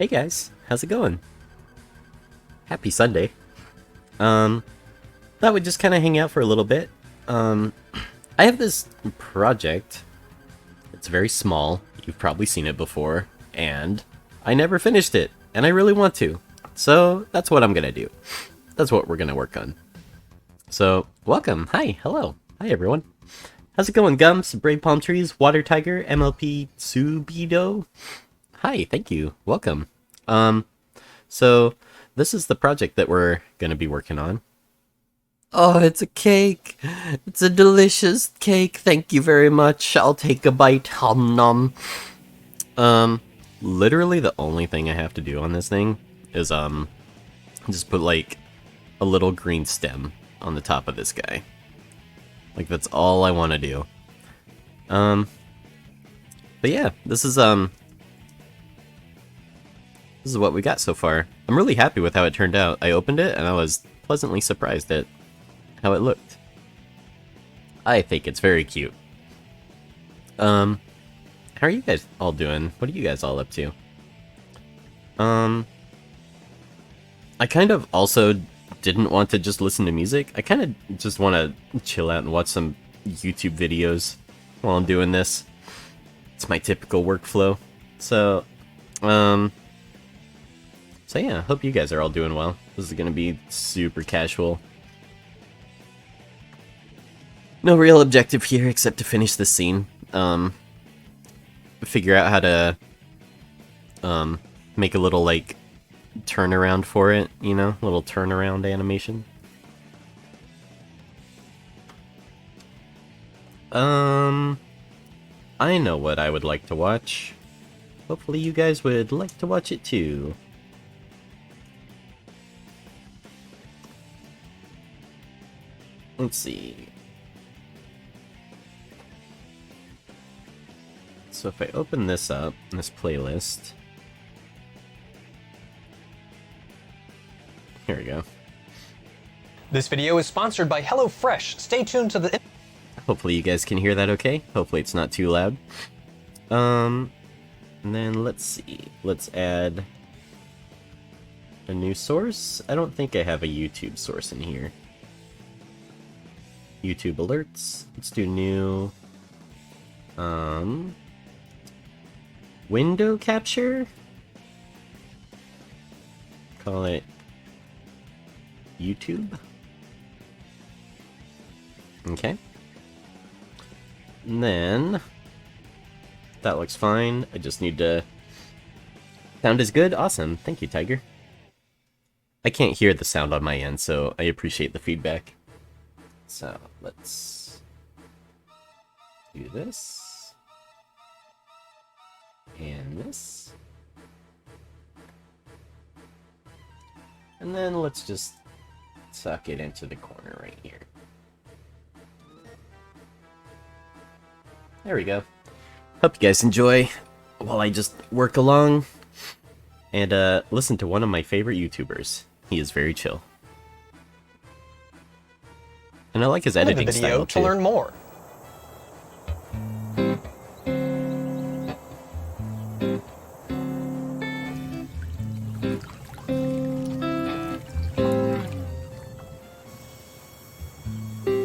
Hey guys, how's it going? Happy Sunday. Thought we'd just kind of hang out for a little bit. I have this project. It's very small. You've probably seen it before, and I never finished it, and I really want to. So that's what I'm gonna do. That's what we're gonna work on. So welcome. Hi. Hello. Hi everyone. How's it going, Gums, Brave Palm Trees, Water Tiger, MLP Subido? Hi, thank you. Welcome. So this is the project that we're gonna be working on. Oh, it's a cake. It's a delicious cake. Thank you very much. I'll take a bite. Nom nom. Literally the only thing I have to do on this thing is just put like a little green stem on the top of this guy. Like that's all I want to do. But yeah, this is what we got so far. I'm really happy with how it turned out. I opened it and I was pleasantly surprised at how it looked. I think it's very cute. How are you guys all doing? What are you guys all up to? I kind of also didn't want to just listen to music. I kind of just want to chill out and watch some YouTube videos while I'm doing this. It's my typical workflow. So yeah, hope you guys are all doing well. This is gonna be super casual. No real objective here except to finish this scene. Figure out how to make a little like turnaround for it, you know, little turnaround animation. I know what I would like to watch. Hopefully you guys would like to watch it too. Let's see. So if I open this up, this playlist. Here we go. This video is sponsored by HelloFresh. Stay tuned to the... Hopefully you guys can hear that okay. Hopefully it's not too loud. And then let's see. Let's add a new source. I don't think I have a YouTube source in here. YouTube alerts. Let's do new. Window capture? Call it YouTube. Okay. And then that looks fine. I just need to... Sound is good? Awesome. Thank you, Tiger. I can't hear the sound on my end, so I appreciate the feedback. So, let's do this. And this. And then let's just tuck it into the corner right here. There we go. Hope you guys enjoy while I just work along and listen to one of my favorite YouTubers. He is very chill. And I like his editing style too. To learn more.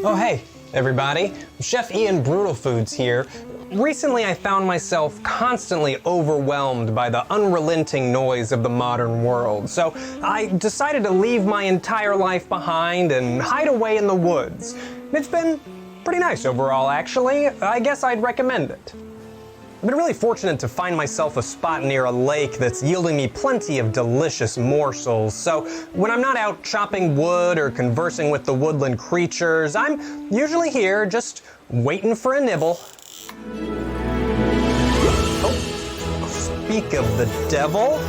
Oh hey, everybody. Chef Ian Brutal Foods here. Recently I found myself constantly overwhelmed by the unrelenting noise of the modern world, so I decided to leave my entire life behind and hide away in the woods. It's been pretty nice overall, actually. I guess I'd recommend it. I've been really fortunate to find myself a spot near a lake that's yielding me plenty of delicious morsels, so when I'm not out chopping wood or conversing with the woodland creatures, I'm usually here just waiting for a nibble. Oh, speak of the devil.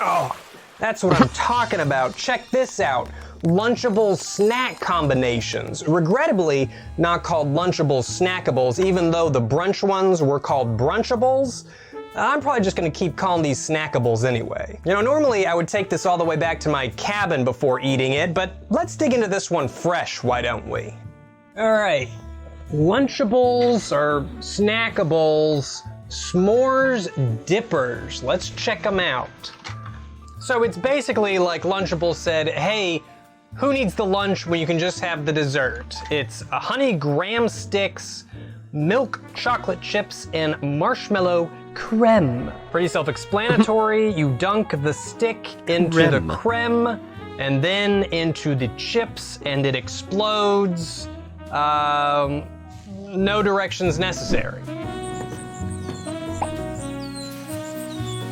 Oh, that's what I'm talking about. Check this out. Lunchable snack combinations. Regrettably, not called Lunchable Snackables, even though the brunch ones were called Brunchables. I'm probably just gonna keep calling these snackables anyway. You know, normally I would take this all the way back to my cabin before eating it, but let's dig into this one fresh, why don't we? All right, Lunchables or snackables, s'mores dippers. Let's check them out. So it's basically like Lunchables said, hey, who needs the lunch when you can just have the dessert? It's a honey graham sticks, milk chocolate chips, and marshmallow creme. Pretty self-explanatory. You dunk the stick into the creme and then into the chips and it explodes. No directions necessary.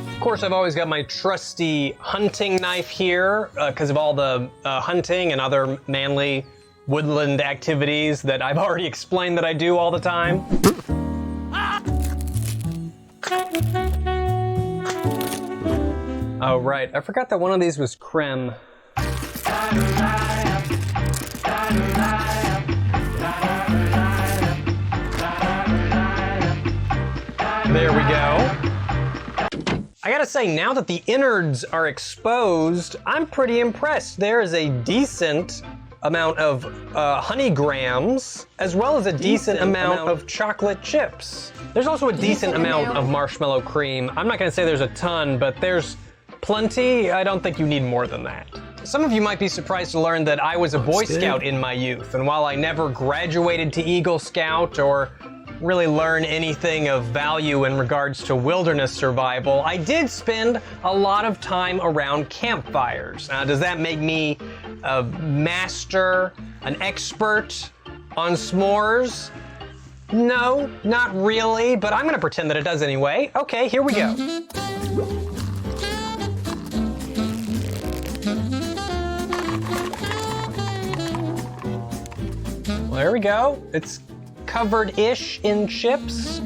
Of course, I've always got my trusty hunting knife here because of all the hunting and other manly woodland activities that I've already explained that I do all the time. Oh, right. I forgot that one of these was creme. There we go. I gotta say, now that the innards are exposed, I'm pretty impressed. There is a decent amount of honey grams, as well as a decent amount of chocolate chips. There's also a decent amount of marshmallow cream. I'm not gonna say there's a ton, but there's plenty. I don't think you need more than that. Some of you might be surprised to learn that I was a Boy Scout in my youth, and while I never graduated to Eagle Scout or really learn anything of value in regards to wilderness survival, I did spend a lot of time around campfires. Does that make me a master, an expert on s'mores? No, not really, but I'm gonna pretend that it does anyway. Okay, here we go. Well, there we go. It's covered-ish in chips.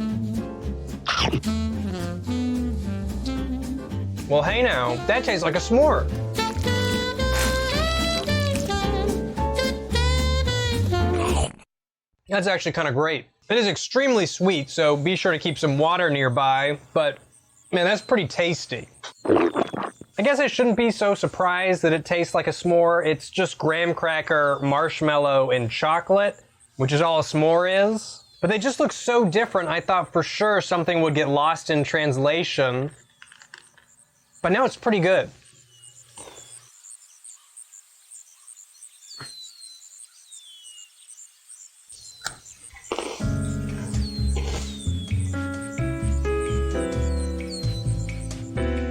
Well, hey now, that tastes like a s'more. That's actually kind of great. It is extremely sweet, so be sure to keep some water nearby, but man, that's pretty tasty. I guess I shouldn't be so surprised that it tastes like a s'more. It's just graham cracker, marshmallow, and chocolate, which is all a s'more is. But they just look so different, I thought for sure something would get lost in translation. But now it's pretty good.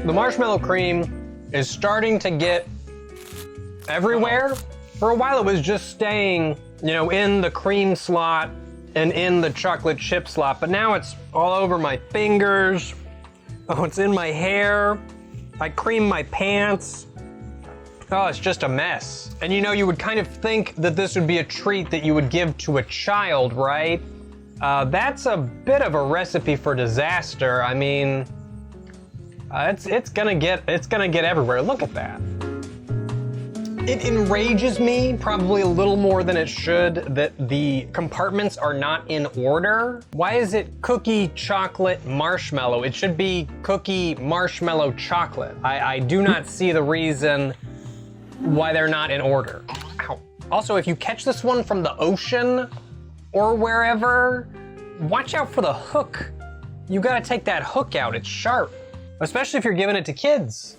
The marshmallow cream is starting to get everywhere. For a while it was just staying, you know, in the cream slot and in the chocolate chip slot, but now it's all over my fingers. Oh, it's in my hair. I cream my pants. Oh, it's just a mess. And you know, you would kind of think that this would be a treat that you would give to a child, right? That's a bit of a recipe for disaster. I mean, it's gonna get everywhere. Look at that. It enrages me, probably a little more than it should, that the compartments are not in order. Why is it cookie, chocolate, marshmallow? It should be cookie, marshmallow, chocolate. I do not see the reason why they're not in order. Ow. Also, if you catch this one from the ocean or wherever, watch out for the hook. You gotta take that hook out, it's sharp. Especially if you're giving it to kids.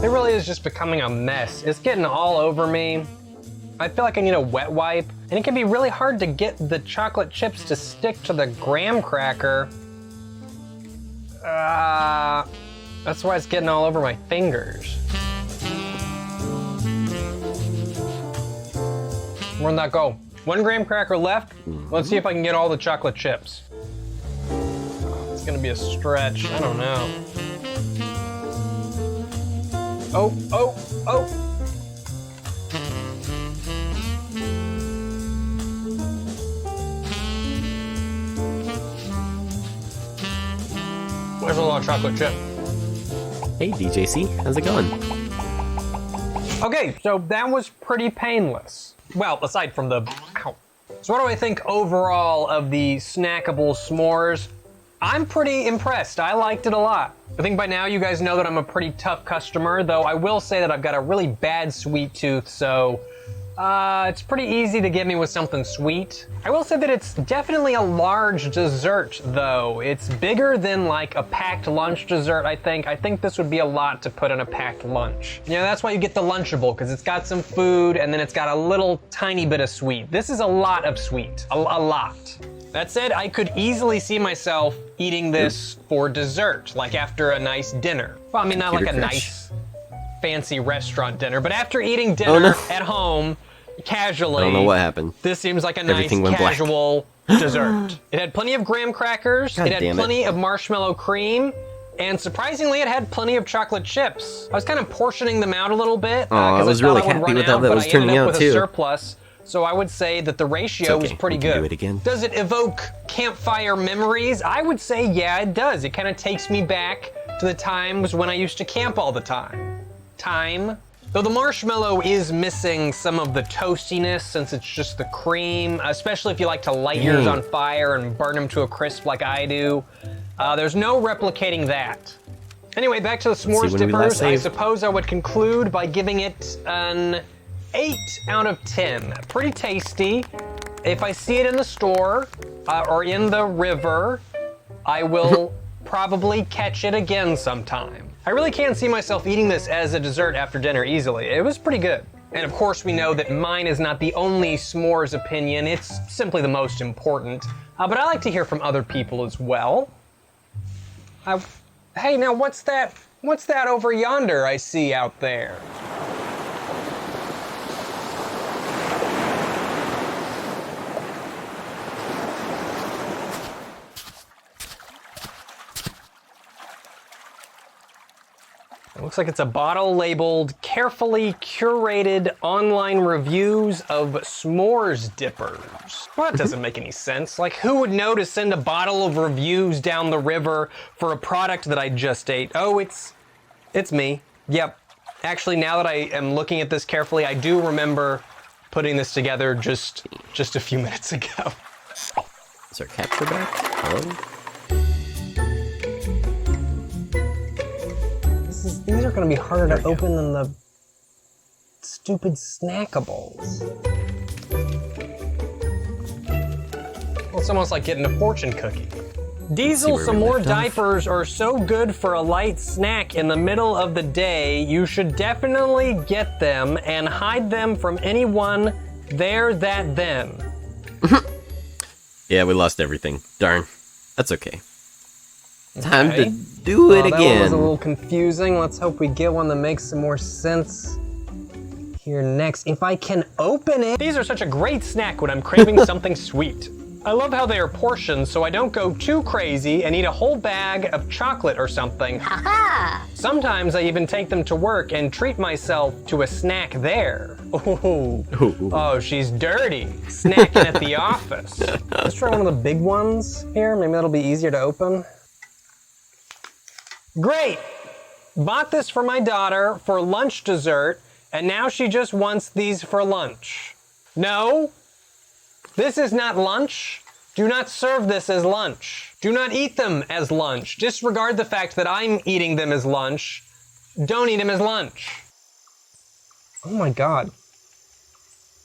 It really is just becoming a mess. It's getting all over me. I feel like I need a wet wipe, and it can be really hard to get the chocolate chips to stick to the graham cracker. That's why it's getting all over my fingers. Where'd that go? 1 graham cracker left. Let's see if I can get all the chocolate chips. It's gonna be a stretch. I don't know. Oh, oh, oh. There's a lot of chocolate chip. Hey DJC, how's it going? Okay, so that was pretty painless. Well, aside from the So what do I think overall of the snackable s'mores? I'm pretty impressed. I liked it a lot. I think by now you guys know that I'm a pretty tough customer, though I will say that I've got a really bad sweet tooth, so it's pretty easy to get me with something sweet. I will say that it's definitely a large dessert, though. It's bigger than like a packed lunch dessert, I think. I think this would be a lot to put in a packed lunch. You know, that's why you get the Lunchable, because it's got some food and then it's got a little tiny bit of sweet. This is a lot of sweet, a lot. That said, I could easily see myself eating this for dessert, like after a nice dinner. Well, I mean, not like a nice, fancy restaurant dinner, but after eating dinner at home, casually. I don't know what happened. This seems like a nice, casual dessert. It had plenty of graham crackers, it had plenty of marshmallow cream, and surprisingly, it had plenty of chocolate chips. I was kind of portioning them out a little bit, I was really happy with how that was turning out, too. Surplus. So I would say that the ratio was pretty good. Do it again. Does it evoke campfire memories? I would say, yeah, it does. It kind of takes me back to the times when I used to camp all the time. Though the marshmallow is missing some of the toastiness since it's just the cream, especially if you like to light yours on fire and burn them to a crisp like I do. There's no replicating that. Anyway, back to the s'mores dippers. I suppose I would conclude by giving it an 8 out of 10. Pretty tasty. If I see it in the store or in the river, I will probably catch it again sometime. I really can't see myself eating this as a dessert after dinner easily. It was pretty good. And of course we know that mine is not the only s'mores opinion, it's simply the most important. But I like to hear from other people as well. Hey, now what's that over yonder I see out there? It looks like it's a bottle labeled carefully curated online reviews of s'mores dippers. Well, that doesn't make any sense. Like, who would know to send a bottle of reviews down the river for a product that I just ate? Oh, it's me. Yep. Actually, now that I am looking at this carefully, I do remember putting this together just a few minutes ago. Is our capture back? Hello? These are going to be harder to open than the stupid snackables. Well, it's almost like getting a fortune cookie. Diesel, some more diapers are so good for a light snack in the middle of the day. You should definitely get them and hide them from anyone there that then. Yeah, we lost everything. Darn. That's okay. Time to do it again. That was a little confusing. Let's hope we get one that makes some more sense here next. If I can open it. These are such a great snack when I'm craving something sweet. I love how they are portioned so I don't go too crazy and eat a whole bag of chocolate or something. Sometimes I even take them to work and treat myself to a snack there. Oh, she's dirty. Snacking at the office. Let's try one of the big ones here. Maybe that'll be easier to open. Great! Bought this for my daughter for lunch dessert, and now she just wants these for lunch. No, this is not lunch. Do not serve this as lunch. Do not eat them as lunch. Disregard the fact that I'm eating them as lunch. Don't eat them as lunch. Oh my God.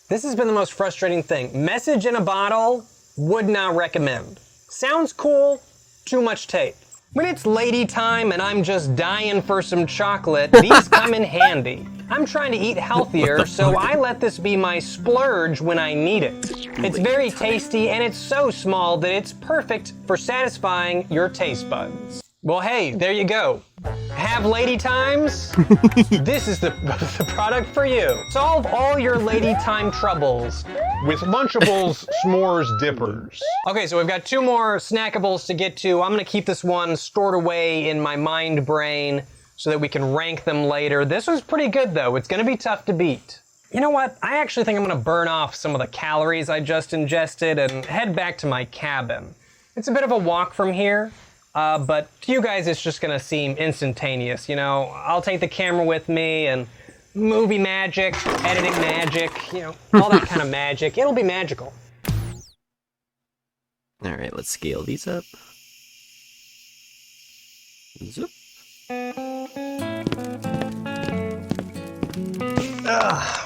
This has been the most frustrating thing. Message in a bottle, would not recommend. Sounds cool, too much tape. When it's lady time and I'm just dying for some chocolate, these come in handy. I'm trying to eat healthier, so I let this be my splurge when I need it. It's very tasty and it's so small that it's perfect for satisfying your taste buds. Well, hey, there you go. Have lady times? This is the product for you. Solve all your lady time troubles with Lunchables s'mores dippers. Okay, so we've got 2 more snackables to get to. I'm gonna keep this one stored away in my mind brain so that we can rank them later. This was pretty good though. It's gonna be tough to beat. You know what? I actually think I'm gonna burn off some of the calories I just ingested and head back to my cabin. It's a bit of a walk from here, but to you guys it's just gonna seem instantaneous, you know? I'll take the camera with me and movie magic, editing magic, you know, all that kind of magic. It'll be magical. Alright, let's scale these up. Zoop.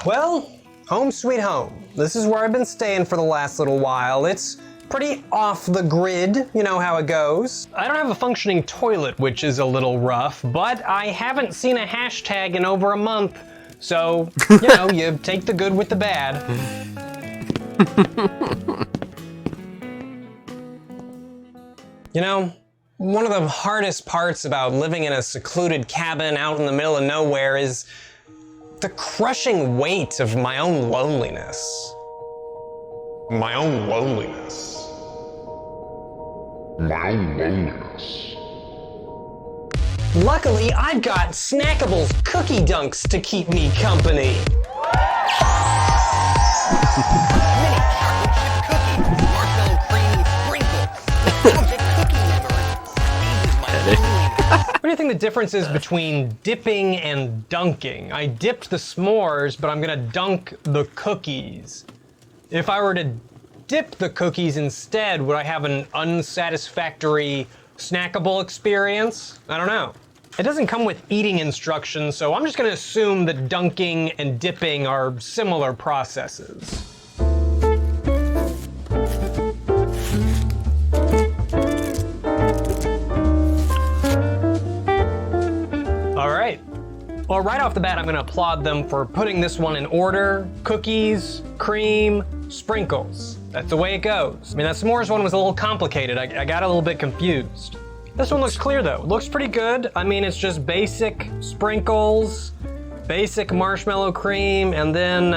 Well, home sweet home. This is where I've been staying for the last little while. It's pretty off the grid, you know how it goes. I don't have a functioning toilet, which is a little rough, but I haven't seen a hashtag in over a month. So, you know, you take the good with the bad. You know, one of the hardest parts about living in a secluded cabin out in the middle of nowhere is the crushing weight of my own loneliness. My own loneliness. My own loneliness. Luckily, I've got Snackables cookie dunks to keep me company. Mini chocolate chip cookies, marshmallow cream sprinkles. Magic cookie memory. Eases my loneliness. What do you think the difference is between dipping and dunking? I dipped the s'mores, but I'm gonna dunk the cookies. If I were to dip the cookies instead, would I have an unsatisfactory snackable experience? I don't know. It doesn't come with eating instructions, so I'm just gonna assume that dunking and dipping are similar processes. All right. Well, right off the bat, I'm gonna applaud them for putting this one in order. Cookies, cream, sprinkles. That's the way it goes. I mean, that s'mores one was a little complicated. I got a little bit confused. This one looks clear though. It looks pretty good. I mean, it's just basic sprinkles, basic marshmallow cream, and then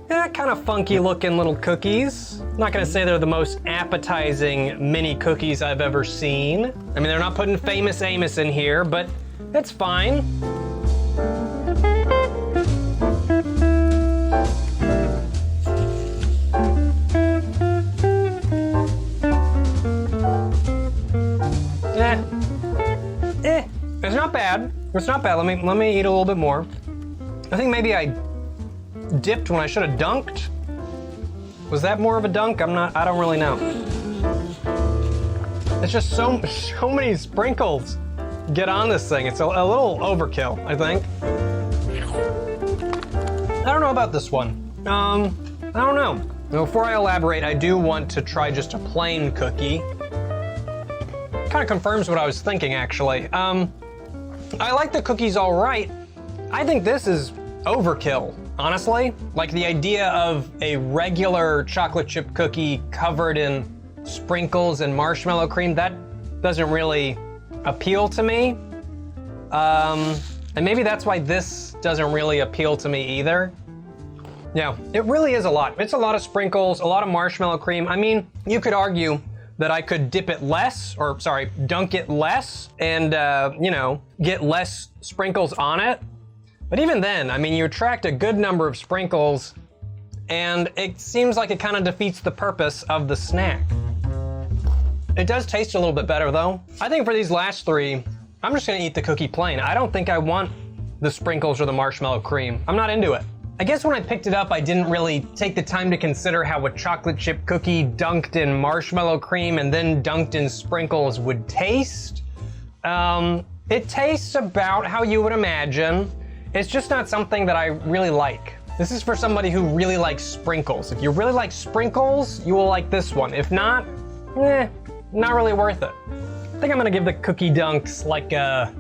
kind of funky looking little cookies. I'm not gonna say they're the most appetizing mini cookies I've ever seen. I mean, they're not putting Famous Amos in here, but that's fine. It's not bad. It's not bad. Let me eat a little bit more. I think maybe I dipped when I should have dunked. Was that more of a dunk? I don't really know. It's just so many sprinkles get on this thing. It's a little overkill, I think. I don't know about this one. I don't know. Before I elaborate, I do want to try just a plain cookie. Kind of confirms what I was thinking, actually. I like the cookies all right. I think this is overkill, honestly. Like the idea of a regular chocolate chip cookie covered in sprinkles and marshmallow cream, that doesn't really appeal to me. And maybe that's why this doesn't really appeal to me either. Yeah, it really is a lot. It's a lot of sprinkles, a lot of marshmallow cream. I mean, you could argue that I could dip it less, or sorry, dunk it less, and you know, get less sprinkles on it. But even then, I mean, you attract a good number of sprinkles, and it seems like it kind of defeats the purpose of the snack. It does taste a little bit better though. I think for these last three, I'm just gonna eat the cookie plain. I don't think I want the sprinkles or the marshmallow cream. I'm not into it. I guess when I picked it up, I didn't really take the time to consider how a chocolate chip cookie dunked in marshmallow cream and then dunked in sprinkles would taste. It tastes about how you would imagine. It's just not something that I really like. This is for somebody who really likes sprinkles. If you really like sprinkles, you will like this one. If not, not really worth it. I think I'm gonna give the cookie dunks like a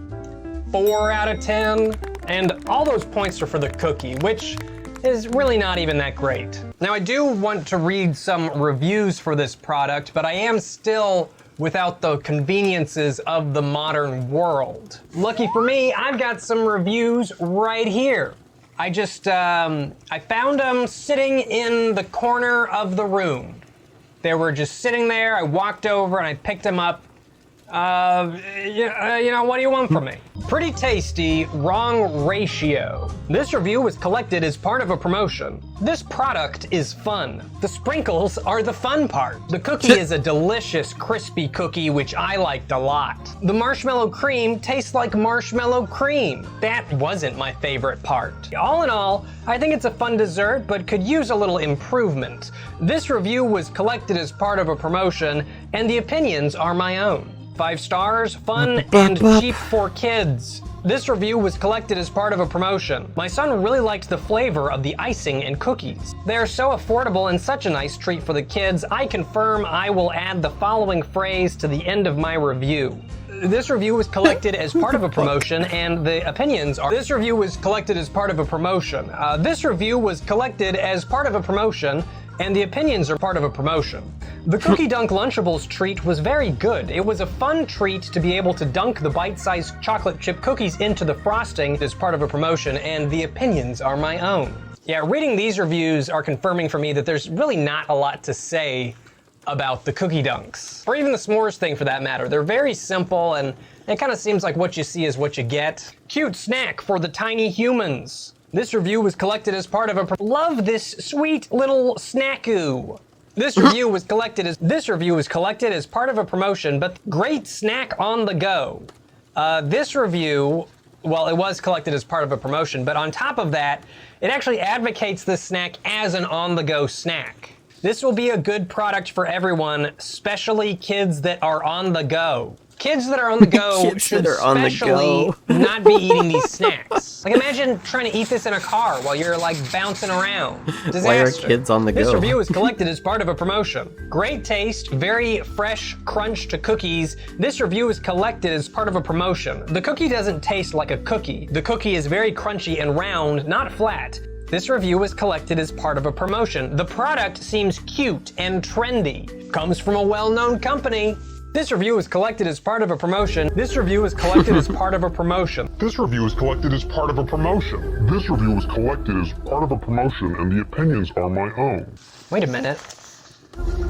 4 out of 10. And all those points are for the cookie, which is really not even that great. Now I do want to read some reviews for this product, but I am still without the conveniences of the modern world. Lucky for me, I've got some reviews right here. I found them sitting in the corner of the room. They were just sitting there. I walked over and I picked them up. You know, what do you want from me? Pretty tasty, wrong ratio. This review was collected as part of a promotion. This product is fun. The sprinkles are the fun part. The cookie is a delicious, crispy cookie, which I liked a lot. The marshmallow cream tastes like marshmallow cream. That wasn't my favorite part. All in all, I think it's a fun dessert, but could use a little improvement. This review was collected as part of a promotion, and the opinions are my own. 5 stars, fun, and cheap for kids. This review was collected as part of a promotion. My son really liked the flavor of the icing and cookies. They are so affordable and such a nice treat for the kids. I confirm I will add the following phrase to the end of my review. This review was collected as part of a promotion, and the opinions are... This review was collected as part of a promotion. This review was collected as part of a promotion, and the opinions are part of a promotion. The Cookie Dunk Lunchables treat was very good. It was a fun treat to be able to dunk the bite-sized chocolate chip cookies into the frosting as part of a promotion, and the opinions are my own. Yeah, reading these reviews are confirming for me that there's really not a lot to say about the cookie dunks, or even the s'mores thing for that matter. They're very simple, and it kind of seems like what you see is what you get. Cute snack for the tiny humans. This review was collected as part of a... Love this sweet little snackoo. This review was collected as part of a promotion, but great snack on the go. This review, well, it was collected as part of a promotion, but on top of that, it actually advocates this snack as an on-the-go snack. This will be a good product for everyone, especially kids that are on the go. Kids that are on the go should especially not be eating these snacks. Like, imagine trying to eat this in a car while you're like bouncing around. Disaster. Why are kids on the go? This review was collected as part of a promotion. Great taste, very fresh crunch to cookies. This review is collected as part of a promotion. The cookie doesn't taste like a cookie. The cookie is very crunchy and round, not flat. This review was collected as part of a promotion. The product seems cute and trendy. Comes from a well-known company. This review was collected as part of a promotion. This review was collected as part of a promotion. This review is collected as part of a promotion. This review was collected as part of a promotion, and the opinions are my own. Wait a minute.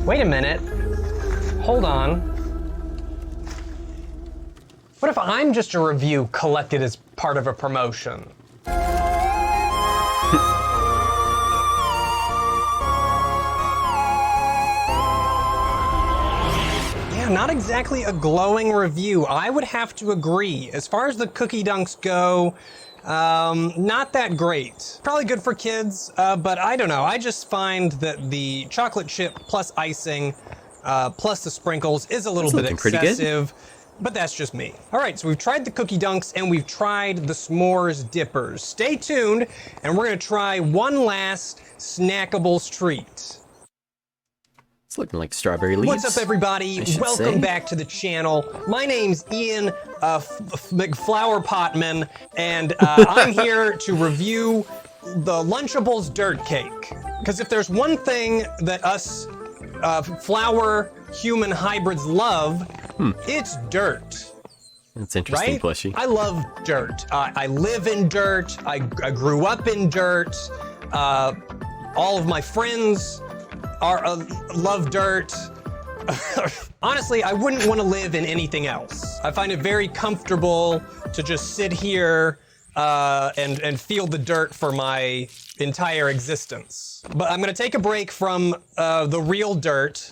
Wait a minute. Hold on. What if I'm just a review collected as part of a promotion? Not exactly a glowing review. I would have to agree. As far as the cookie dunks go, not that great. Probably good for kids, but I don't know. I just find that the chocolate chip plus icing plus the sprinkles is a little bit excessive, but that's just me. All right, so we've tried the cookie dunks and we've tried the s'mores dippers. Stay tuned, and we're gonna try one last snackables treat. It's looking like strawberry leaves. What's up, everybody? Welcome back to the channel. My name's Ian McFlower Potman, and I'm here to review the Lunchables dirt cake. Because if there's one thing that us flower human hybrids love, it's dirt. That's interesting, right? Plushie. I love dirt. I live in dirt. I grew up in dirt. All of my friends love dirt. Honestly, I wouldn't want to live in anything else. I find it very comfortable to just sit here and feel the dirt for my entire existence. But I'm gonna take a break from the real dirt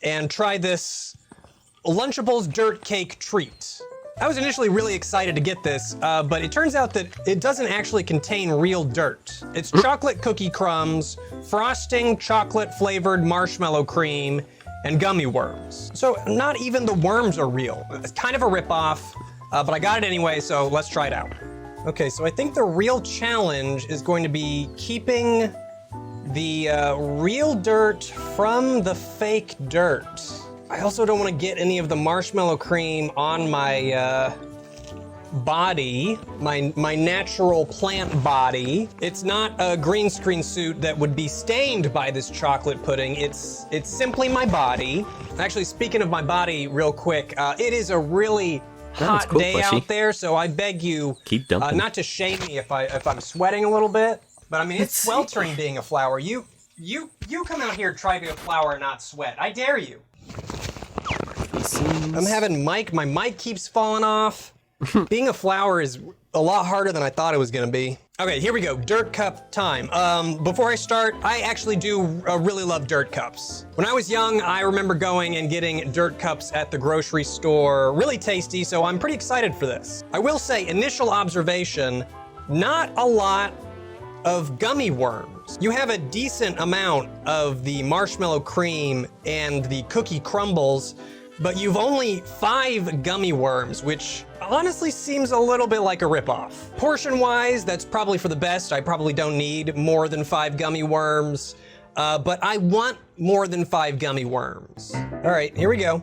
and try this Lunchables dirt cake treat. I was initially really excited to get this, but it turns out that it doesn't actually contain real dirt. It's chocolate cookie crumbs, frosting, chocolate flavored marshmallow cream, and gummy worms. So not even the worms are real. It's kind of a ripoff, but I got it anyway, so let's try it out. Okay, so I think the real challenge is going to be keeping the real dirt from the fake dirt. I also don't want to get any of the marshmallow cream on my body, my natural plant body. It's not a green screen suit that would be stained by this chocolate pudding. It's simply my body. Actually, speaking of my body real quick, it is a really hot day out there, so I beg you keep dumping. Not to shame me if I'm sweating a little bit, but I mean, it's sweltering being a flower. You come out here, try to be a flower and not sweat. I dare you. I'm having my mic keeps falling off. Being a flower is a lot harder than I thought it was gonna be. Okay, here we go, dirt cup time. Before I start, I actually do really love dirt cups. When I was young, I remember going and getting dirt cups at the grocery store. Really tasty, so I'm pretty excited for this. I will say, initial observation, not a lot of gummy worms. You have a decent amount of the marshmallow cream and the cookie crumbles, but you've only 5 gummy worms, which honestly seems a little bit like a ripoff. Portion-wise, that's probably for the best. I probably don't need more than 5 gummy worms, but I want more than 5 gummy worms. All right, here we go.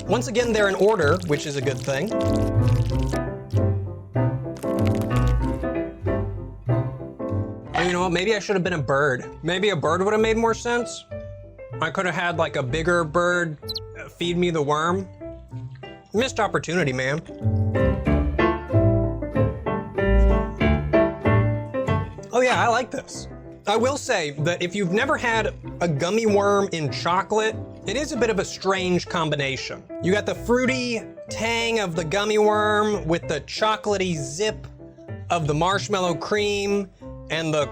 Once again, they're in order, which is a good thing. Oh, you know what, maybe I should have been a bird. Maybe a bird would have made more sense. I could have had like a bigger bird feed me the worm. Missed opportunity, man. Oh yeah, I like this. I will say that if you've never had a gummy worm in chocolate, it is a bit of a strange combination. You got the fruity tang of the gummy worm with the chocolatey zip of the marshmallow cream and the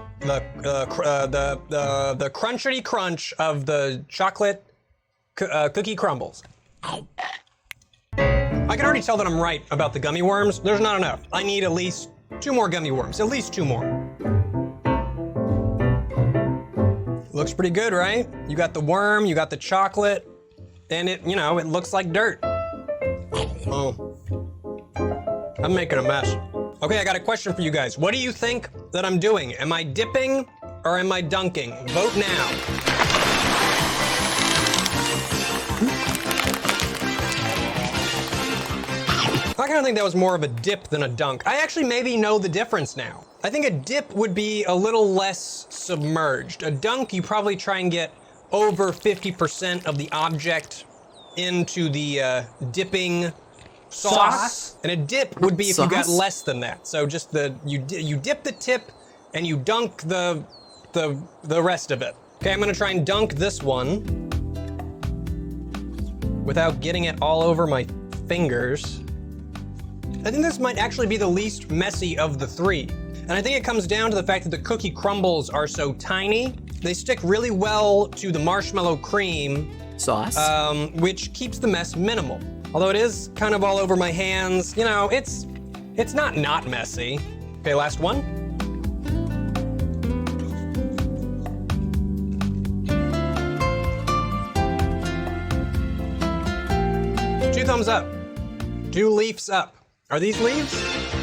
crunchity crunch of the chocolate cookie crumbles. I can already tell that I'm right about the gummy worms. There's not enough. I need at least 2 more gummy worms, at least 2 more. Looks pretty good, right? You got the worm, you got the chocolate, and it, you know, it looks like dirt. Oh, I'm making a mess. Okay, I got a question for you guys. What do you think that I'm doing? Am I dipping or am I dunking? Vote now. I kind of think that was more of a dip than a dunk. I actually maybe know the difference now. I think a dip would be a little less submerged. A dunk, you probably try and get over 50% of the object into the dipping sauce. And a dip would be if you got less than that. So just you dip the tip and you dunk the rest of it. Okay, I'm gonna try and dunk this one without getting it all over my fingers. I think this might actually be the least messy of the 3. And I think it comes down to the fact that the cookie crumbles are so tiny. They stick really well to the marshmallow cream Sauce? Which keeps the mess minimal. Although it is kind of all over my hands, you know, it's not messy. Okay, last one. Two thumbs up. 2 leaves up. Are these leaves?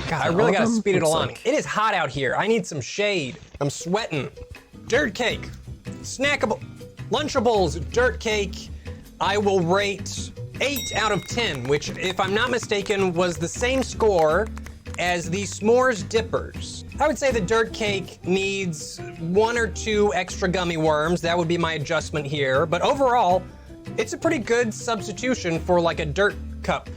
God, I really gotta speed it along. It is hot out here. I need some shade. I'm sweating. Dirt cake. Snackable. Lunchables, dirt cake. I will rate 8 out of 10, which, if I'm not mistaken, was the same score as the s'mores dippers. I would say the dirt cake needs 1 or 2 extra gummy worms. That would be my adjustment here. But overall, it's a pretty good substitution for like a dirt cup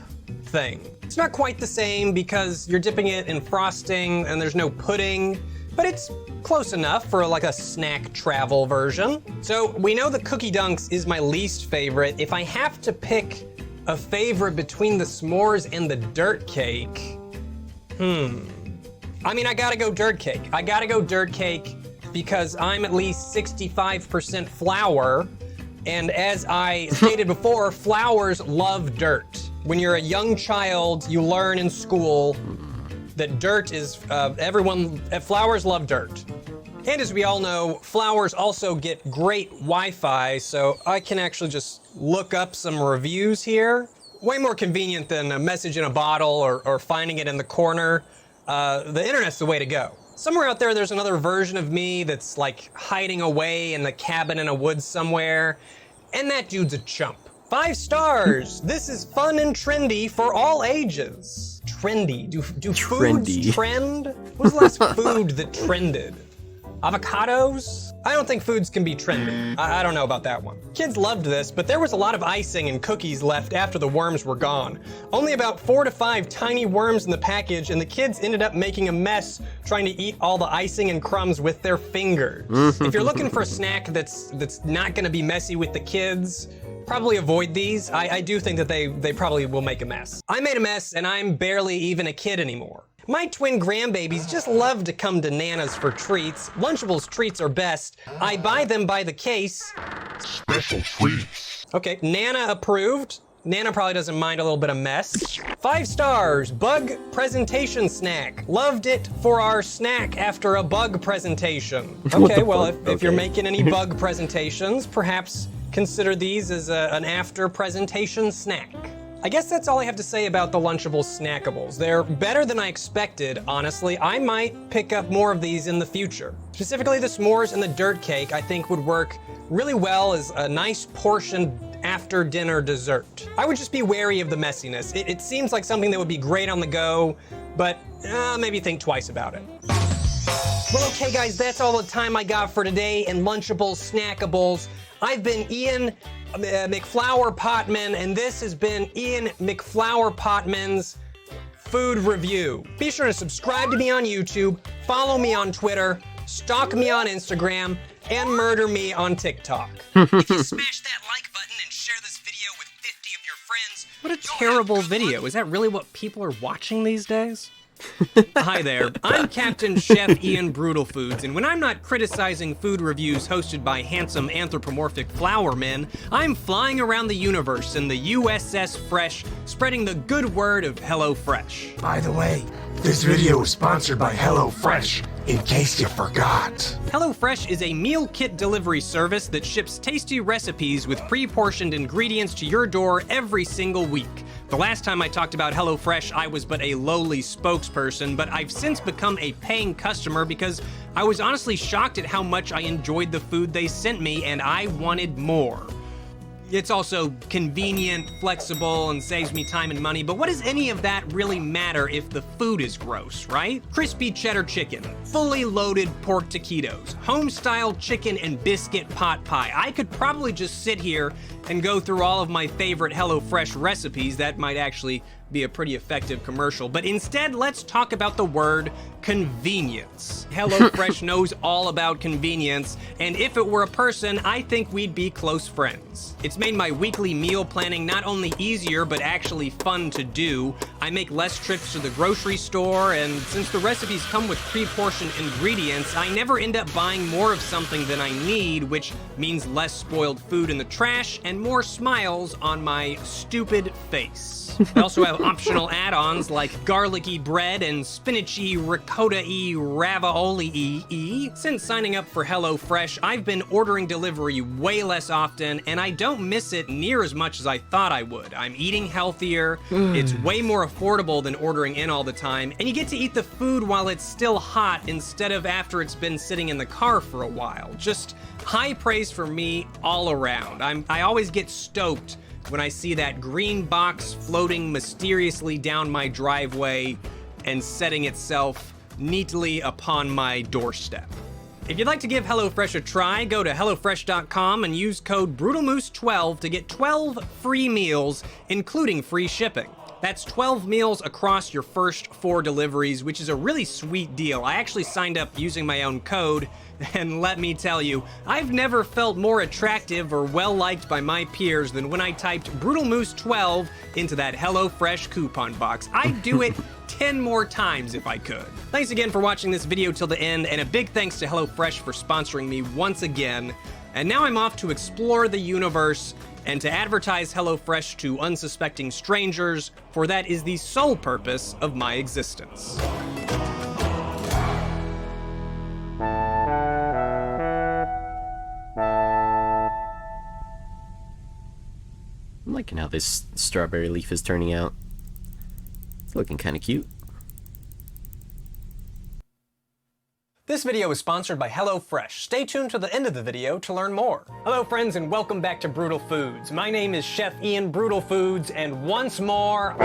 thing. It's not quite the same because you're dipping it in frosting and there's no pudding, but it's close enough for like a snack travel version. So we know the cookie dunks is my least favorite. If I have to pick a favorite between the s'mores and the dirt cake, I mean, I gotta go dirt cake. I gotta go dirt cake because I'm at least 65% flour. And as I stated before, flowers love dirt. When you're a young child, you learn in school that dirt is, flowers love dirt. And as we all know, flowers also get great Wi-Fi, so I can actually just look up some reviews here. Way more convenient than a message in a bottle or finding it in the corner. The internet's the way to go. Somewhere out there, there's another version of me that's like hiding away in the cabin in a woods somewhere, and that dude's a chump. 5 stars. This is fun and trendy for all ages. Trendy. Do foods trend? What was the last food that trended? Avocados? I don't think foods can be trendy. I don't know about that one. Kids loved this, but there was a lot of icing and cookies left after the worms were gone. Only about 4 to 5 tiny worms in the package, and the kids ended up making a mess trying to eat all the icing and crumbs with their fingers. If you're looking for a snack that's not gonna be messy with the kids, probably avoid these. I do think that they probably will make a mess. I made a mess and I'm barely even a kid anymore. My twin grandbabies just love to come to Nana's for treats. Lunchables treats are best. I buy them by the case. Special treats. Okay, Nana approved. Nana probably doesn't mind a little bit of mess. 5 stars, bug presentation snack. Loved it for our snack after a bug presentation. Okay, well, if you're making any bug presentations, perhaps consider these as an after presentation snack. I guess that's all I have to say about the Lunchables Snackables. They're better than I expected, honestly. I might pick up more of these in the future. Specifically, the s'mores and the dirt cake I think would work really well as a nice portion after dinner dessert. I would just be wary of the messiness. It seems like something that would be great on the go, but maybe think twice about it. Well, okay guys, that's all the time I got for today in Lunchables Snackables. I've been Ian McFlower Potman, and this has been Ian McFlower Potman's Food Review. Be sure to subscribe to me on YouTube, follow me on Twitter, stalk me on Instagram, and murder me on TikTok. If you smash that like button and share this video with 50 of your friends... What a terrible video. Is that really what people are watching these days? Hi there, I'm Captain Chef Ian Brutal Foods, and when I'm not criticizing food reviews hosted by handsome anthropomorphic flower men, I'm flying around the universe in the USS Fresh, spreading the good word of HelloFresh. By the way, this video is sponsored by HelloFresh, in case you forgot. HelloFresh is a meal kit delivery service that ships tasty recipes with pre-portioned ingredients to your door every single week. The last time I talked about HelloFresh, I was but a lowly spokesperson, but I've since become a paying customer because I was honestly shocked at how much I enjoyed the food they sent me and I wanted more. It's also convenient, flexible, and saves me time and money, but what does any of that really matter if the food is gross, right? Crispy cheddar chicken, fully loaded pork taquitos, home-style chicken and biscuit pot pie. I could probably just sit here and go through all of my favorite HelloFresh recipes. That might actually be a pretty effective commercial, but instead, let's talk about the word convenience. HelloFresh knows all about convenience, and if it were a person, I think we'd be close friends. It's made my weekly meal planning not only easier, but actually fun to do. I make less trips to the grocery store, and since the recipes come with pre-portioned ingredients, I never end up buying more of something than I need, which means less spoiled food in the trash and more smiles on my stupid face. I also have optional add-ons like garlicky bread and spinachy ricotta-y ravioli-y. Since signing up for HelloFresh, I've been ordering delivery way less often, and I don't miss it near as much as I thought I would. I'm eating healthier, it's way more affordable than ordering in all the time, and you get to eat the food while it's still hot instead of after it's been sitting in the car for a while. Just high praise for me all around. I always get stoked when I see that green box floating mysteriously down my driveway and setting itself neatly upon my doorstep. If you'd like to give HelloFresh a try, go to HelloFresh.com and use code BrutalMoose12 to get 12 free meals, including free shipping. That's 12 meals across your first 4 deliveries, which is a really sweet deal. I actually signed up using my own code, and let me tell you, I've never felt more attractive or well-liked by my peers than when I typed BrutalMoose12 into that HelloFresh coupon box. I'd do it 10 more times if I could. Thanks again for watching this video till the end, and a big thanks to HelloFresh for sponsoring me once again. And now I'm off to explore the universe and to advertise HelloFresh to unsuspecting strangers, for that is the sole purpose of my existence. I'm liking how this strawberry leaf is turning out. It's looking kind of cute. This video is sponsored by HelloFresh. Stay tuned to the end of the video to learn more. Hello friends and welcome back to Brutal Foods. My name is Chef Ian Brutal Foods, and once more,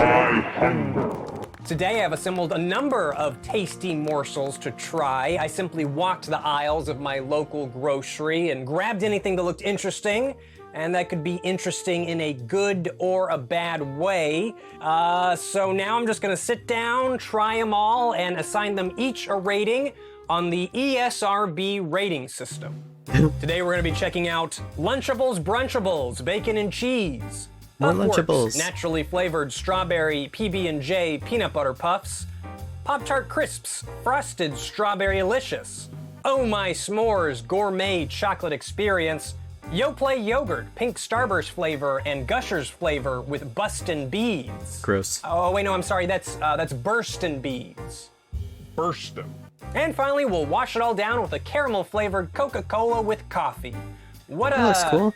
today I've assembled a number of tasty morsels to try. I simply walked the aisles of my local grocery and grabbed anything that looked interesting, and that could be interesting in a good or a bad way. So now I'm just gonna sit down, try them all, and assign them each a rating on the ESRB rating system. Today we're going to be checking out Lunchables Brunchables, bacon and cheese. More Puffworks, Lunchables. naturally flavored strawberry PB&J peanut butter puffs. Pop-Tart Crisps, frosted strawberry-licious. Oh My S'mores gourmet chocolate experience. Yoplait yogurt, pink Starburst flavor and Gushers flavor with bustin' beads. Gross. Oh wait, no, I'm sorry. That's burstin' beads. Burstin'. And finally, we'll wash it all down with a caramel-flavored Coca-Cola with coffee. What a Oh, that's cool.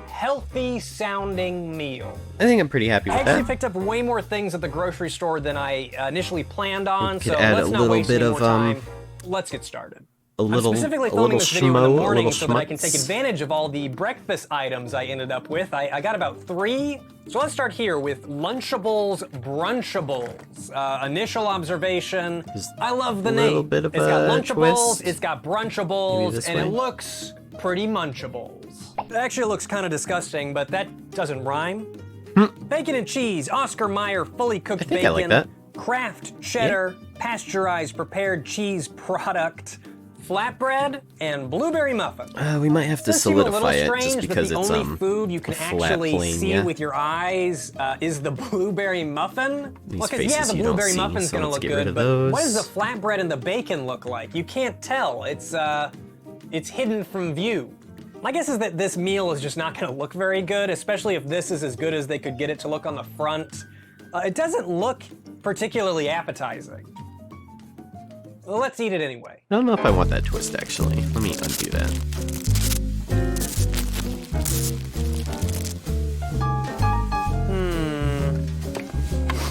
healthy-sounding meal. I think I'm pretty happy I with actually that. picked up way more things at the grocery store than I initially planned on, could so add let's a not little waste bit any of, more time. Let's get started. A little, I'm specifically a filming little this video in the schmo, a morning little so that I can take schmutz. advantage of all the breakfast items I ended up with. I got about 3. So let's start here with Lunchables Brunchables. Initial observation, I love the a name. little bit of It's got a Lunchables, twist. it's got Maybe Brunchables, this and it way. looks pretty Munchables. It actually looks kind of disgusting, but that doesn't rhyme. Bacon and cheese, Oscar Mayer fully cooked I think bacon. I like that. Kraft cheddar, pasteurized prepared cheese product, flatbread, and blueberry muffin. We might have to Does seem a little solidify it strange just because that the it's only food you can a flat actually plane, see yeah. with your eyes is the blueberry muffin. These Well, 'cause, yeah, faces the you don't blueberry see, muffin's so gonna let's look get rid good, of but what those. does the flatbread and the bacon look like? You can't tell. It's hidden from view. My guess is that this meal is just not gonna look very good, especially if this is as good as they could get it to look on the front. It doesn't look particularly appetizing. Well, let's eat it anyway. I don't know if I want that twist, actually. Let me undo that.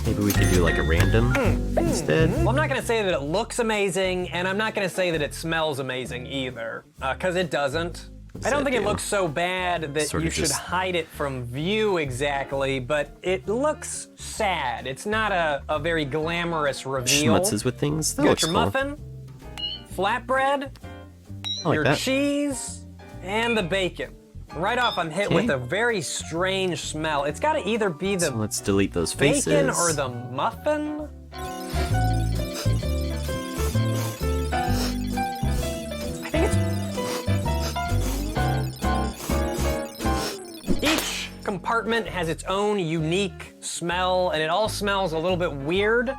Maybe we could do like a random instead. Well, I'm not gonna say that it looks amazing, and I'm not gonna say that it smells amazing either, because it doesn't. I don't that think it do? looks so bad that Sort you of should just- hide it from view exactly, but it looks sad. It's not a very glamorous reveal. Schmutzes with things. That You got looks your cool. muffin, flatbread, I like your that. cheese, and the bacon. Right off, I'm hit with Okay. a very strange smell. It's gotta either be the So let's delete those faces. bacon or the muffin? I think it's... Each compartment has its own unique smell, and it all smells a little bit weird.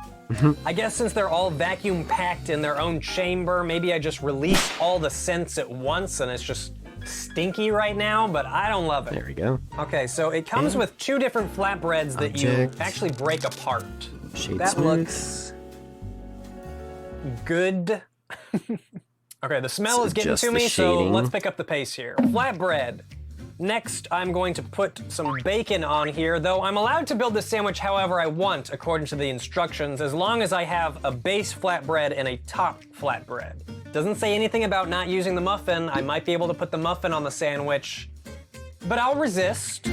I guess since they're all vacuum packed in their own chamber, maybe I just released all the scents at once and it's just stinky right now, but I don't love it. There we go. Okay, so it comes with 2 different flatbreads that you Object. actually break apart. Shade That smooth. looks good. Okay, the smell Let's is getting adjust to the me, so shading. let's pick up the pace here. Flatbread. Next, I'm going to put some bacon on here, though I'm allowed to build this sandwich however I want, according to the instructions, as long as I have a base flatbread and a top flatbread. Doesn't say anything about not using the muffin. I might be able to put the muffin on the sandwich, but I'll resist.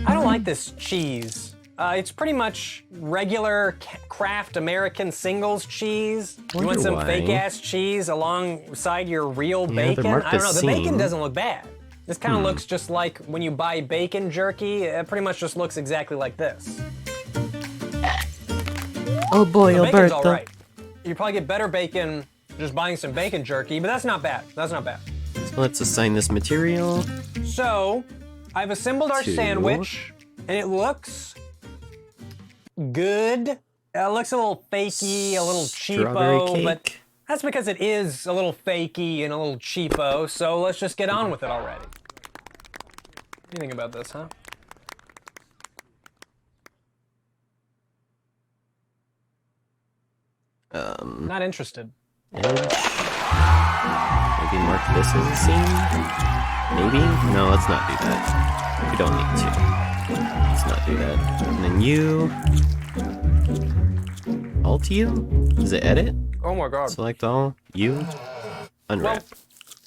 I don't like this cheese. It's pretty much regular Kraft American singles cheese. You want Wonder some why. fake ass cheese alongside your real they're bacon? marked I don't know. as The bacon seen. doesn't look bad. This kind of looks just like when you buy bacon jerky. It pretty much just looks exactly like this. Oh boy, The bacon's Alberto. all right. You probably get better bacon just buying some bacon jerky, but that's not bad. That's not bad. So let's assign this material. So, I've assembled our Two. sandwich, and it looks good. It looks a little fakey, a little Strawberry cheapo, but cake. that's because it is a little fakey and a little cheapo, so let's just get on with it already. What do you think about this, huh? Not interested. Edge. Maybe mark this as a scene? Maybe? No, let's not do that. We don't need to. Let's not do that. And then you. Alt you? Is it edit? Oh my god. Select all. You. Unwrap.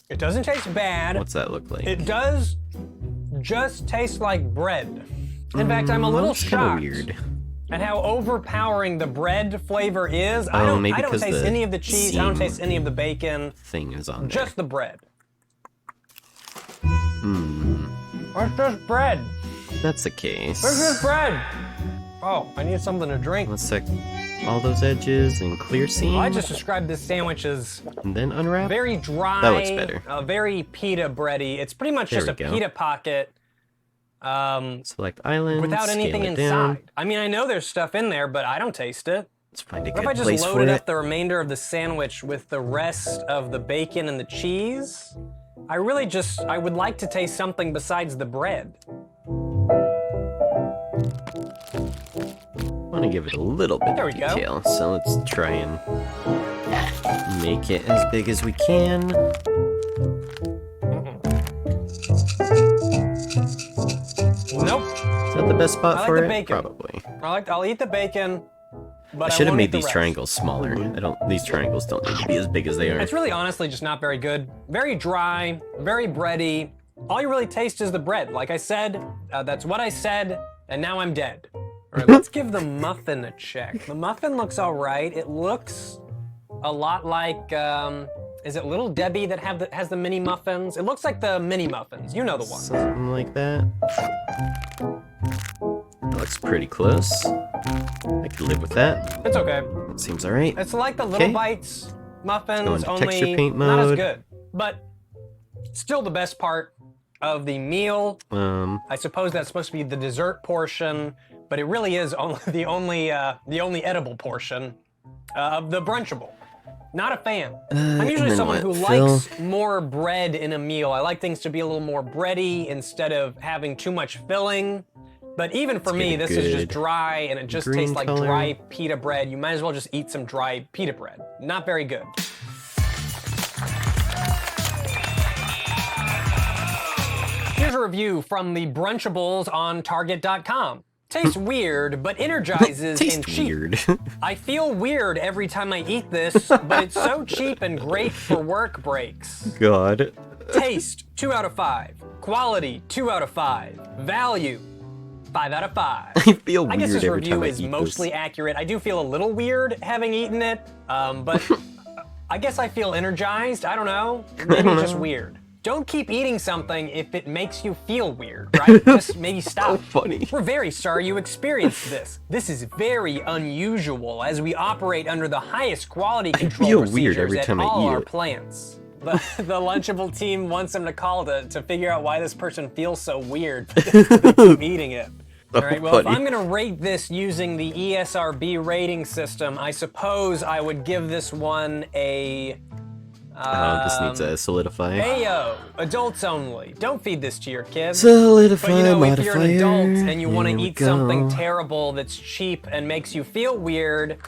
It doesn't taste bad. What's that look like? It does just taste like bread. In fact, I'm a little That's kind shocked of weird. at how overpowering the bread flavor is. I don't maybe 'cause taste the any of the cheese. I don't seam taste any of the bacon. Thing is on there. Just the bread. It's just bread. That's the case. It's just bread. Oh, I need something to drink. Let's sec. all those edges and clear seam. I just described this sandwich as and then unwrap. very dry. That looks better. Very pita bready. It's pretty much There just we a go. pita pocket. Select island. Without anything scale it down. inside. I mean, I know there's stuff in there, but I don't taste it. Let's find a What good if I just place for loaded it. up the remainder of the sandwich with the rest of the bacon and the cheese? I would like to taste something besides the bread. I want to give it a little bit There of we go. detail, so let's try and make it as big as we can. Nope. Is that the best spot I like for the it? bacon. Probably. I'll eat the bacon, but I should have won't made eat the these rest. triangles smaller. These triangles don't need to be as big as they are. It's really honestly just not very good. Very dry, very bready. All you really taste is the bread. Like I said, that's what I said, and now I'm dead. All right, let's give the muffin a check. The muffin looks all right. It looks a lot like, is it Little Debbie that has the mini muffins? It looks like the mini muffins. You know the one. Something like that. That looks pretty close. I could live with that. It's okay. That seems alright. It's like the Little Okay. Bites muffins, Go into only texture paint not as mode. good. But still the best part of the meal. I suppose that's supposed to be the dessert portion, but it really is only the only edible portion of the Brunchable. Not a fan. I'm usually then someone what, who Phil? likes more bread in a meal. I like things to be a little more bready instead of having too much filling. But even for me, get a this is just good dry and it just green tastes like color. dry pita bread. You might as well just eat some dry pita bread. Not very good. Here's a review from the Brunchables on Target.com. Tastes weird, but energizes and Tastes cheap. weird. I feel weird every time I eat this, but it's so cheap and great for work breaks. God. Taste, 2 out of 5. Quality, 2 out of 5. Value, 5 out of 5. I feel I guess weird this every time review I is eat mostly this. accurate. I do feel a little weird having eaten it, but I guess I feel energized. I don't know. Maybe just weird. Don't keep eating something if it makes you feel weird, right? Just maybe stop. Funny. We're very sorry you experienced this. This is very unusual as we operate under the highest quality control feel procedures weird every at time I all eat our it. plants. The Lunchable team wants them to call to figure out why this person feels so weird. They keep eating it. All right, well, if funny. I'm gonna rate this using the ESRB rating system, I suppose I would give this one a This needs a solidify. Ayo, adults only. Don't feed this to your kids. Solidify But you know, if modifier. you're an adult and you want to Here we eat something go. terrible that's cheap and makes you feel weird.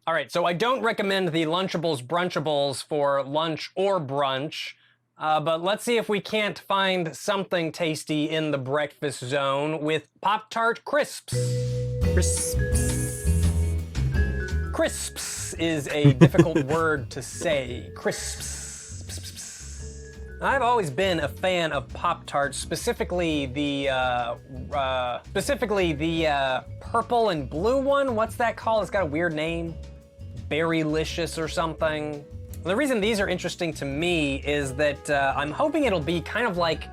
All right, so I don't recommend the Lunchables Brunchables for lunch or brunch, but let's see if we can't find something tasty in the breakfast zone with Pop-Tart Crisps. Crisps is a difficult word to say. Crisps. I've always been a fan of Pop-Tarts, specifically the purple and blue one. What's that called? It's got a weird name. Berrylicious or something. The reason these are interesting to me is that I'm hoping it'll be kind of like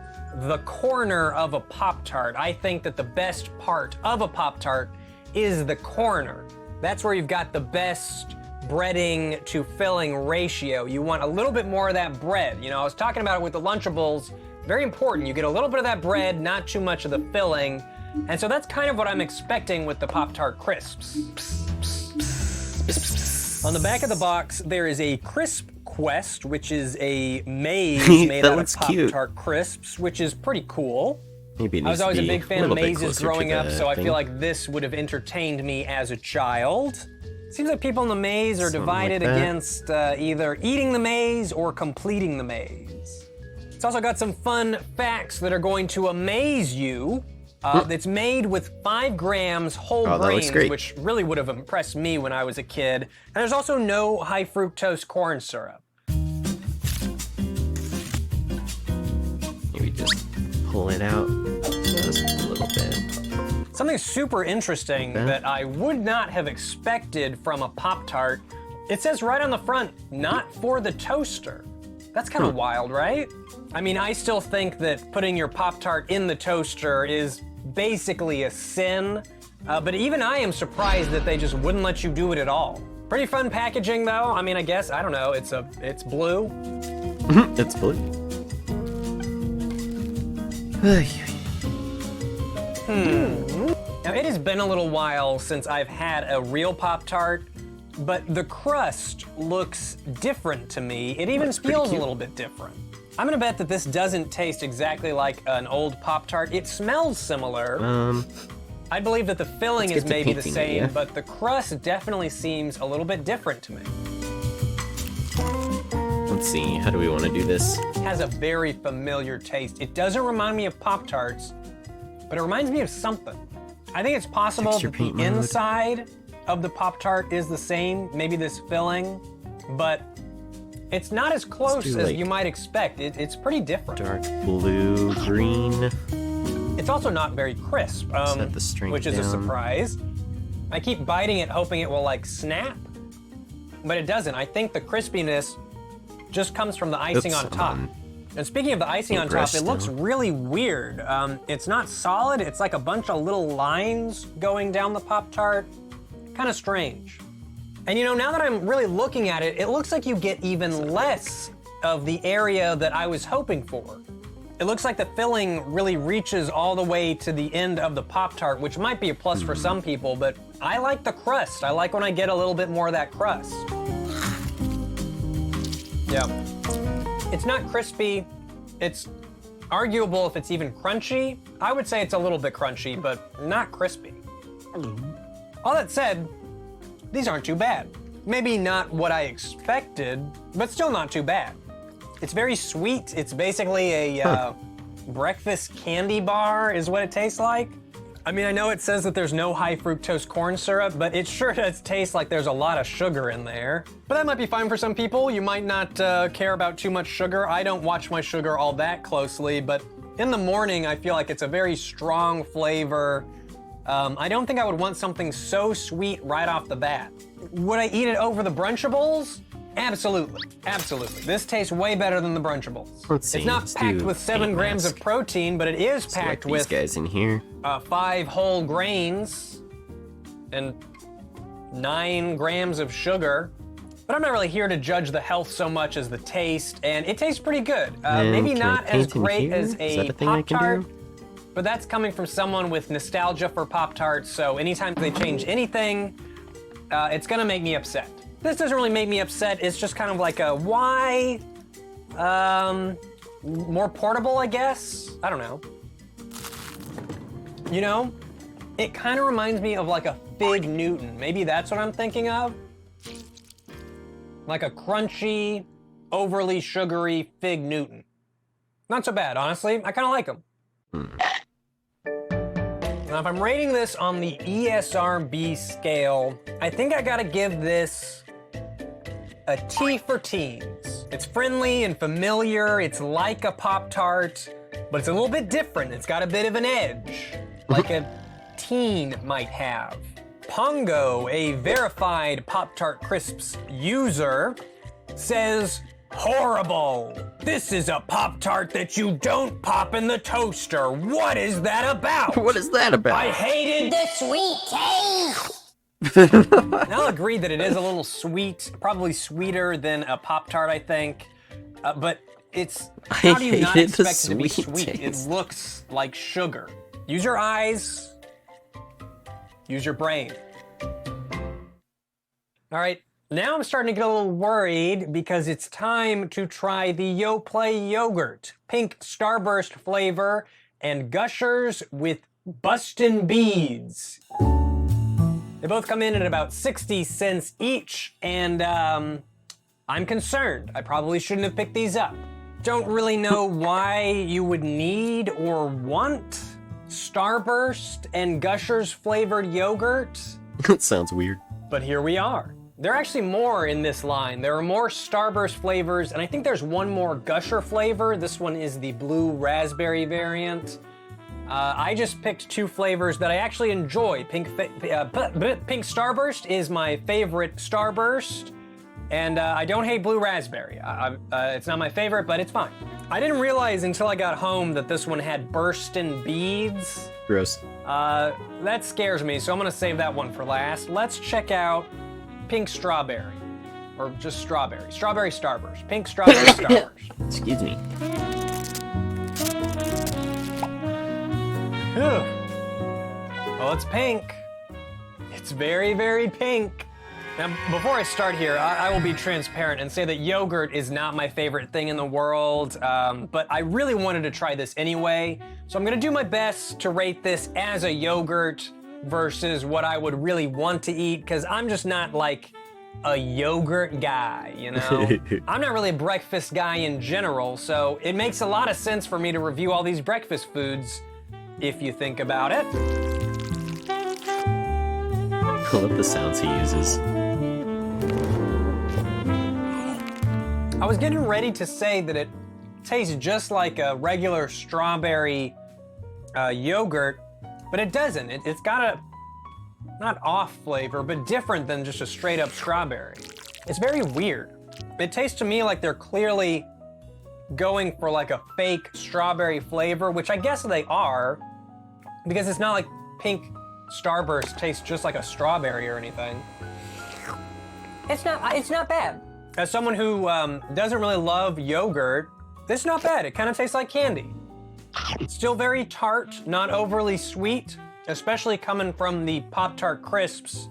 the corner of a Pop-Tart. I think that the best part of a Pop-Tart is the corner. That's where you've got the best breading to filling ratio. You want a little bit more of that bread. You know, I was talking about it with the Lunchables. Very important. You get a little bit of that bread, not too much of the filling. And so that's kind of what I'm expecting with the Pop-Tart Crisps. On the back of the box, there is a Crisp Quest, which is a maze made That out of looks cute. Pop-Tart Crisps, which is pretty cool. Maybe it I was needs to always a be big fan of little bit mazes closer to growing up, the so I thing. feel like this would have entertained me as a child. Seems like people in the maze are Something divided like that. against either eating the maze or completing the maze. It's also got some fun facts that are going to amaze you. It's made with 5 grams whole Oh, that looks grains, great. which really would have impressed me when I was a kid. And there's also no high fructose corn syrup. Maybe just pull it out just a little bit. Something super interesting that I would not have expected from a Pop-Tart. It says right on the front, not for the toaster. That's kind of wild, right? I mean, I still think that putting your Pop-Tart in the toaster is basically a sin, but even I am surprised that they just wouldn't let you do it at all. Pretty fun packaging though. I mean, I guess, I don't know, it's blue. It's blue. Now, it has been a little while since I've had a real Pop-Tart, but the crust looks different to me. It even feels a little bit different. I'm gonna bet that this doesn't taste exactly like an old Pop-Tart. It smells similar. I believe that the filling is maybe the same, but the crust definitely seems a little bit different to me. Let's see, how do we want to do this? It has a very familiar taste. It doesn't remind me of Pop-Tarts, but it reminds me of something. I think it's possible that the inside of the Pop-Tart is the same, maybe this filling, but it's not as close as you might expect. It's pretty different. Dark blue, green. It's also not very crisp, Set the strength which is a down. surprise. I keep biting it, hoping it will like snap, but it doesn't. I think the crispiness just comes from the icing on top. And speaking of the icing on top, it looks really weird. It's not solid, it's like a bunch of little lines going down the Pop-Tart. Kind of strange. And you know, now that I'm really looking at it, it looks like you get even less of the area that I was hoping for. It looks like the filling really reaches all the way to the end of the Pop-Tart, which might be a plus for some people, but I like the crust. I like when I get a little bit more of that crust. Yeah. It's not crispy. It's arguable if it's even crunchy. I would say it's a little bit crunchy, but not crispy. All that said, these aren't too bad. Maybe not what I expected, but still not too bad. It's very sweet. It's basically a breakfast candy bar is what it tastes like. I mean, I know it says that there's no high fructose corn syrup, but it sure does taste like there's a lot of sugar in there. But that might be fine for some people. You might not care about too much sugar. I don't watch my sugar all that closely, but in the morning, I feel like it's a very strong flavor. I don't think I would want something so sweet right off the bat. Would I eat it over the Brunchables? Absolutely, absolutely. This tastes way better than the Brunchables. Let's see. It's not packed with 7 grams of protein, but it is packed with these guys in here. 5 whole grains and 9 grams of sugar. But I'm not really here to judge the health so much as the taste, and it tastes pretty good. Maybe not as great as a Pop-Tart, but that's coming from someone with nostalgia for Pop-Tarts, so anytime they change anything, it's gonna make me upset. This doesn't really make me upset, it's just kind of like a why? More portable, I guess? I don't know. You know, it kind of reminds me of like a Fig Newton. Maybe that's what I'm thinking of? Like a crunchy, overly sugary Fig Newton. Not so bad, honestly. I kind of like them. Now, if I'm rating this on the ESRB scale, I think I gotta give this a T for teens. It's friendly and familiar. It's like a Pop-Tart, but it's a little bit different. It's got a bit of an edge, like a teen might have. Pongo, a verified Pop-Tart Crisps user, says, horrible. This is a Pop-Tart that you don't pop in the toaster. What is that about? What is that about? I hated The sweet taste! And I'll agree that it is a little sweet, probably sweeter than a Pop-Tart, I think. But it's, how do you not hated the expect it to be sweet sweet? It taste. looks like sugar. Use your eyes, use your brain. All right, now I'm starting to get a little worried because it's time to try the Yoplait yogurt. Pink Starburst flavor and Gushers with Bustin' Beads. They both come in at about 60 cents each, and I'm concerned. I probably shouldn't have picked these up. Don't really know why you would need or want Starburst and Gushers flavored yogurt, That sounds weird. but here we are. There are actually more in this line. There are more Starburst flavors, and I think there's one more Gusher flavor. This one is the blue raspberry variant. I just picked 2 flavors that I actually enjoy. Pink Starburst is my favorite Starburst, and I don't hate blue raspberry. It's not my favorite, but it's fine. I didn't realize until I got home that this one had burstin beads. Gross. That scares me, so I'm gonna save that one for last. Let's check out pink strawberry. Or just strawberry. Strawberry Starburst. Pink strawberry Starburst. Excuse me. Whew. Well, it's pink. It's very, very pink. Now, before I start here, I will be transparent and say that yogurt is not my favorite thing in the world, but I really wanted to try this anyway, so I'm gonna do my best to rate this as a yogurt versus what I would really want to eat, because I'm just not like a yogurt guy, you know? I'm not really a breakfast guy in general, so it makes a lot of sense for me to review all these breakfast foods, if you think about it. I love the sounds he uses. I was getting ready to say that it tastes just like a regular strawberry yogurt, but it doesn't. It's got a, not off flavor, but different than just a straight up strawberry. It's very weird. It tastes to me like they're clearly going for like a fake strawberry flavor, which I guess they are, because it's not like pink Starburst tastes just like a strawberry or anything. It's not bad. As someone who doesn't really love yogurt, this is not bad. It kind of tastes like candy. It's still very tart, not overly sweet, especially coming from the Pop-Tart Crisps.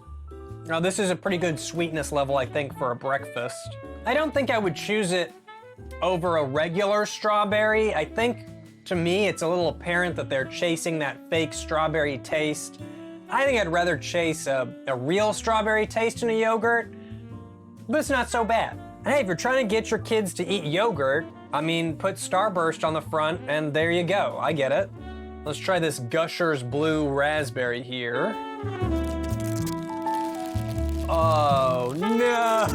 Now, this is a pretty good sweetness level, I think, for a breakfast. I don't think I would choose it over a regular strawberry. I think, to me, it's a little apparent that they're chasing that fake strawberry taste. I think I'd rather chase a real strawberry taste in a yogurt, but it's not so bad. Hey, if you're trying to get your kids to eat yogurt, I mean, put Starburst on the front and there you go, I get it. Let's try this Gushers Blue Raspberry here. Oh no!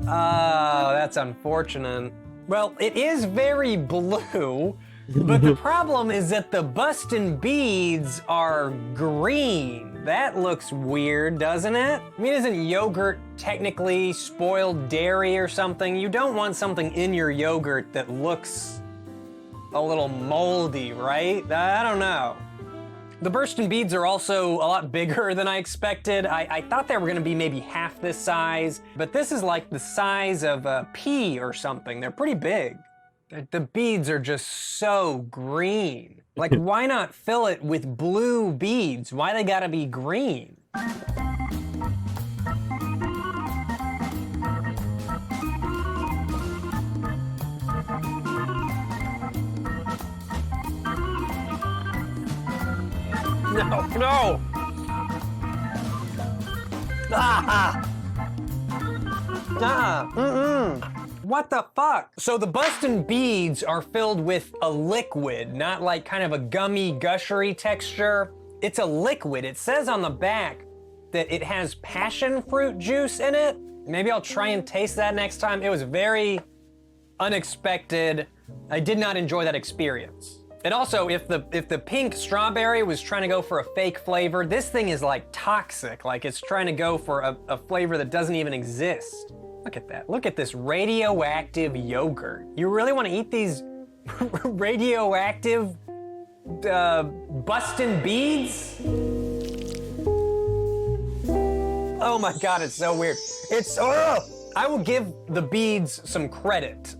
Oh, that's unfortunate. Well, it is very blue, but the problem is that the bustin' beads are green. That looks weird, doesn't it? I mean, isn't yogurt technically spoiled dairy or something? You don't want something in your yogurt that looks a little moldy, right? I don't know. The burstin' beads are also a lot bigger than I expected. I thought they were gonna be maybe half this size, but this is like the size of a pea or something. They're pretty big. The beads are just so green. Like, why not fill it with blue beads? Why they gotta be green? No, no! Ah! What the fuck? So the bustin' beads are filled with a liquid, not like kind of a gummy, gushery texture. It's a liquid. It says on the back that it has passion fruit juice in it. Maybe I'll try and taste that next time. It was very unexpected. I did not enjoy that experience. And also, if the pink strawberry was trying to go for a fake flavor, this thing is like toxic. Like it's trying to go for a flavor that doesn't even exist. Look at that. Look at this radioactive yogurt. You really want to eat these radioactive bustin' beads? Oh my God, it's so weird. I will give the beads some credit.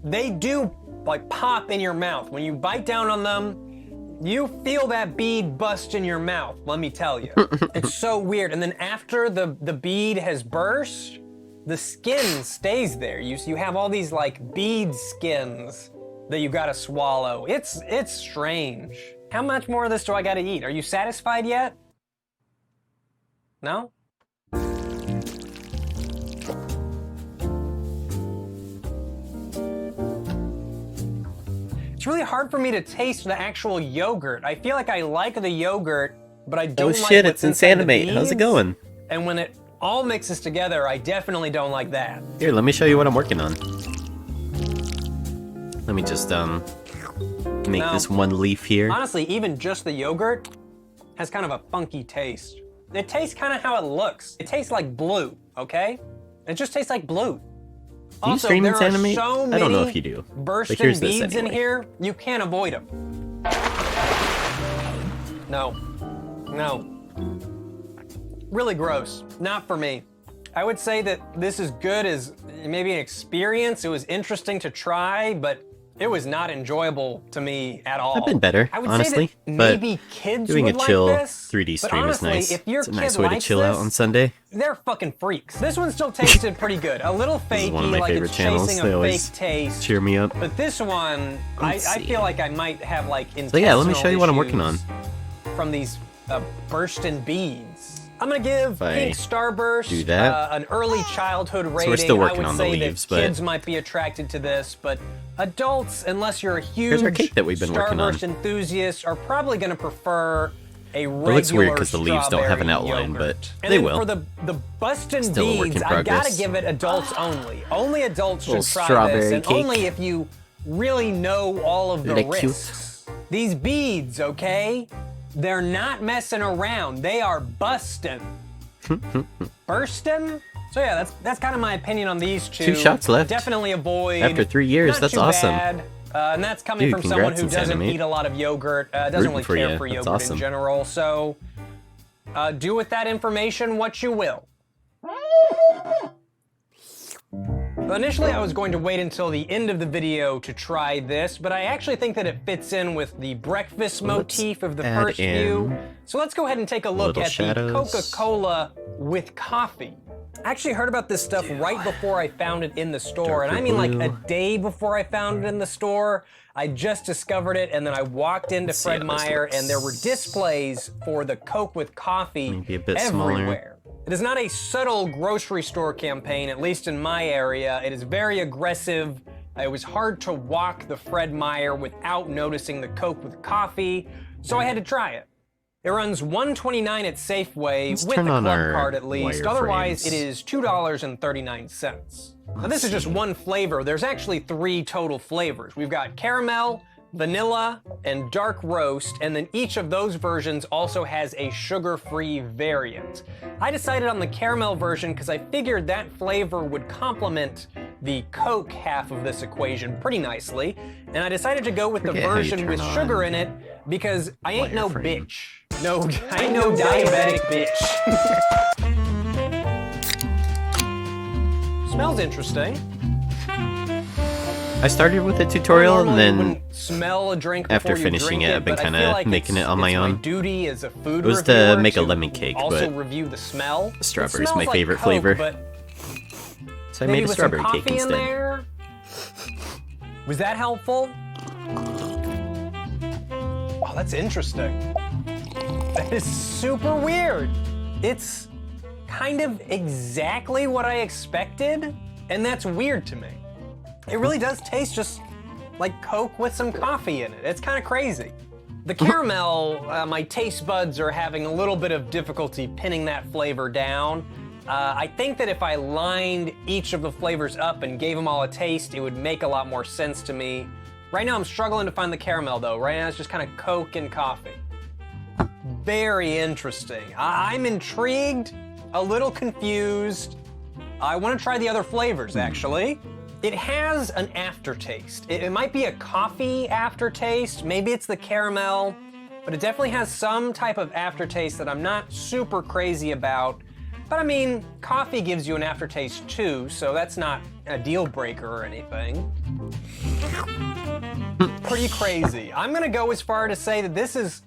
They do like pop in your mouth. When you bite down on them, you feel that bead bust in your mouth, let me tell you. It's so weird. And then after the bead has burst, the skin stays there. You have all these like bead skins that you gotta swallow. It's strange. How much more of this do I gotta eat? Are you satisfied yet? No? It's really hard for me to taste the actual yogurt. I feel like I like the yogurt, but I don't like shit, what's it's inside the Insanimate. How's it beads. going? And when it all mixes together, I definitely don't like that. Here, let me show you what I'm working on. Let me just make No. this one leaf here. Honestly, even just the yogurt has kind of a funky taste. It tastes kind of how it looks. It tastes like blue, okay? It just tastes like blue. Do you Also, stream there this are anime? so I don't know many if you do. But bursting here's this beads in anyway. here, you can't avoid them. No. No. Really gross. Not for me. I would say that this is good as maybe an experience. It was interesting to try, but it was not enjoyable to me at all. I've been better, I would honestly, say that but maybe kids doing would a chill like this, 3D but stream honestly, is nice. If your It's a kid nice way to likes chill out this, on Sunday. they're fucking freaks. This one still tasted pretty good. A little This is fakey, one of my like favorite it's channels. chasing They a always fake taste. cheer me up. But this one, I see. feel like I might have like intestinal So yeah, let me show you what I'm working on. issues from these bursting beads. I'm gonna give I Pink Starburst do that. an early childhood rating. we're still working I would on the say leaves, that but- kids might be attracted to this, but adults, unless you're a huge our cake that we've been working on. Starburst enthusiast, are probably gonna prefer a regular It looks weird 'cause the leaves don't have an strawberry outline, yogurt. but And they then will. For the bustin' Still a work beads, in I gotta progress. give it adults only. Only adults should Little try strawberry this, and cake. only if you really know all of the They're cute. risks. These beads, okay? They're not messing around. They are bustin'. Burstin'? So yeah, that's kind of my opinion on these two. 2 shots left. Definitely avoid. After 3 years, Not that's too awesome. bad. And that's coming Dude, from someone congrats who on doesn't Sanimate. eat a lot of yogurt, doesn't Rooting really for care you. for That's yogurt awesome. in general. So do with that information what you will. Initially, I was going to wait until the end of the video to try this, but I actually think that it fits in with the breakfast motif of the add first view. in So let's go ahead and take a look little at shadows. the Coca-Cola with coffee. I actually heard about this stuff right before I found it in the store, and I Darker mean like blue. a day before I found it in the store. I just discovered it, and then I walked into Let's see Fred how this Meyer, looks. and there were displays for the Coke with coffee Maybe a bit smaller. everywhere. It is not a subtle grocery store campaign, at least in my area. It is very aggressive. It was hard to walk the Fred Meyer without noticing the Coke with coffee, so I had to try it. It runs $1.29 at Safeway Let's with turn the on club our card at least. wireframes. Otherwise, it is $2.39. Now this is just one flavor. There's actually 3 total flavors. We've got caramel, vanilla, and dark roast, and then each of those versions also has a sugar-free variant. I decided on the caramel version because I figured that flavor would complement the Coke half of this equation pretty nicely, and I decided to go with the Forget how you version turn with on sugar in it because I ain't no wireframe. bitch. No, I ain't no diabetic bitch. Smells interesting. I started with a tutorial and Normally you then wouldn't smell a drink after before you finishing drink it, I've been but I kinda feel like making it's- it on my it's own. My duty as a food It was to reviewer make a lemon cake, also but review the smell. strawberry It is smells my like favorite Coke, flavor. But so I maybe made a with strawberry some cake coffee in instead. there. Was that helpful? Oh, that's interesting. That is super weird. It's kind of exactly what I expected, and that's weird to me. It really does taste just like Coke with some coffee in it. It's kind of crazy. The caramel, my taste buds are having a little bit of difficulty pinning that flavor down. I think that if I lined each of the flavors up and gave them all a taste, it would make a lot more sense to me. Right now I'm struggling to find the caramel though. Right now it's just kind of Coke and coffee. Very interesting. I'm intrigued, a little confused. I want to try the other flavors actually. It has an aftertaste. It might be a coffee aftertaste, maybe it's the caramel, but it definitely has some type of aftertaste that I'm not super crazy about. But I mean, coffee gives you an aftertaste too, so that's not a deal breaker or anything. Pretty crazy. I'm gonna go as far to say that this is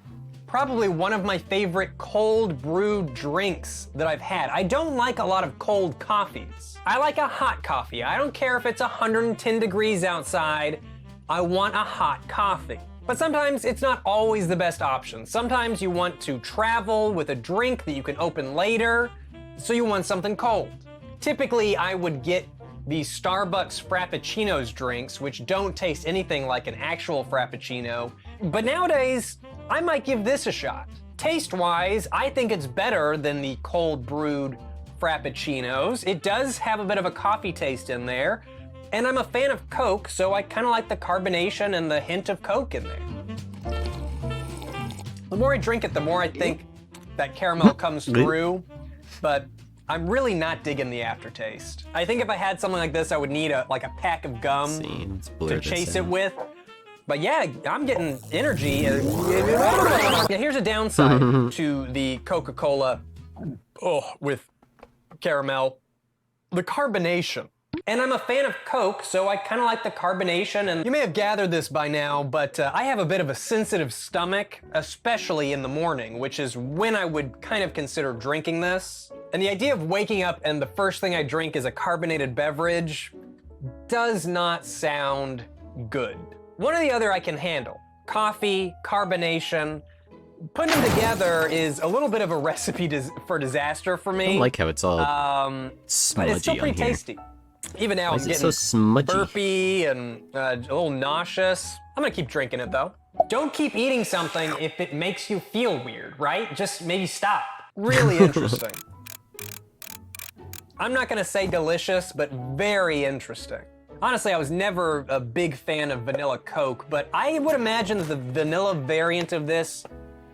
probably one of my favorite cold brewed drinks that I've had. I don't like a lot of cold coffees. I like a hot coffee. I don't care if it's 110 degrees outside. I want a hot coffee. But sometimes it's not always the best option. Sometimes you want to travel with a drink that you can open later, so you want something cold. Typically, I would get the Starbucks Frappuccinos drinks, which don't taste anything like an actual Frappuccino. But nowadays, I might give this a shot. Taste-wise, I think it's better than the cold brewed Frappuccinos. It does have a bit of a coffee taste in there, and I'm a fan of Coke, so I kind of like the carbonation and the hint of Coke in there. The more I drink it, the more I think that caramel comes through, but I'm really not digging the aftertaste. I think if I had something like this, I would need a pack of gum to chase it with. But yeah, I'm getting energy. Yeah, here's a downside to the Coca-Cola with caramel. The carbonation. And I'm a fan of Coke, so I kind of like the carbonation. And you may have gathered this by now, but I have a bit of a sensitive stomach, especially in the morning, which is when I would kind of consider drinking this. And the idea of waking up and the first thing I drink is a carbonated beverage does not sound good. One or the other I can handle. Coffee, carbonation. Putting them together is a little bit of a recipe for disaster for me. I don't like how it's all smudgy. But it's still pretty tasty. Even now, I'm getting so smudgy? burpy and a little nauseous. I'm gonna keep drinking it though. Don't keep eating something if it makes you feel weird, right? Just maybe stop. Really interesting. I'm not gonna say delicious, but very interesting. Honestly, I was never a big fan of vanilla Coke, but I would imagine that the vanilla variant of this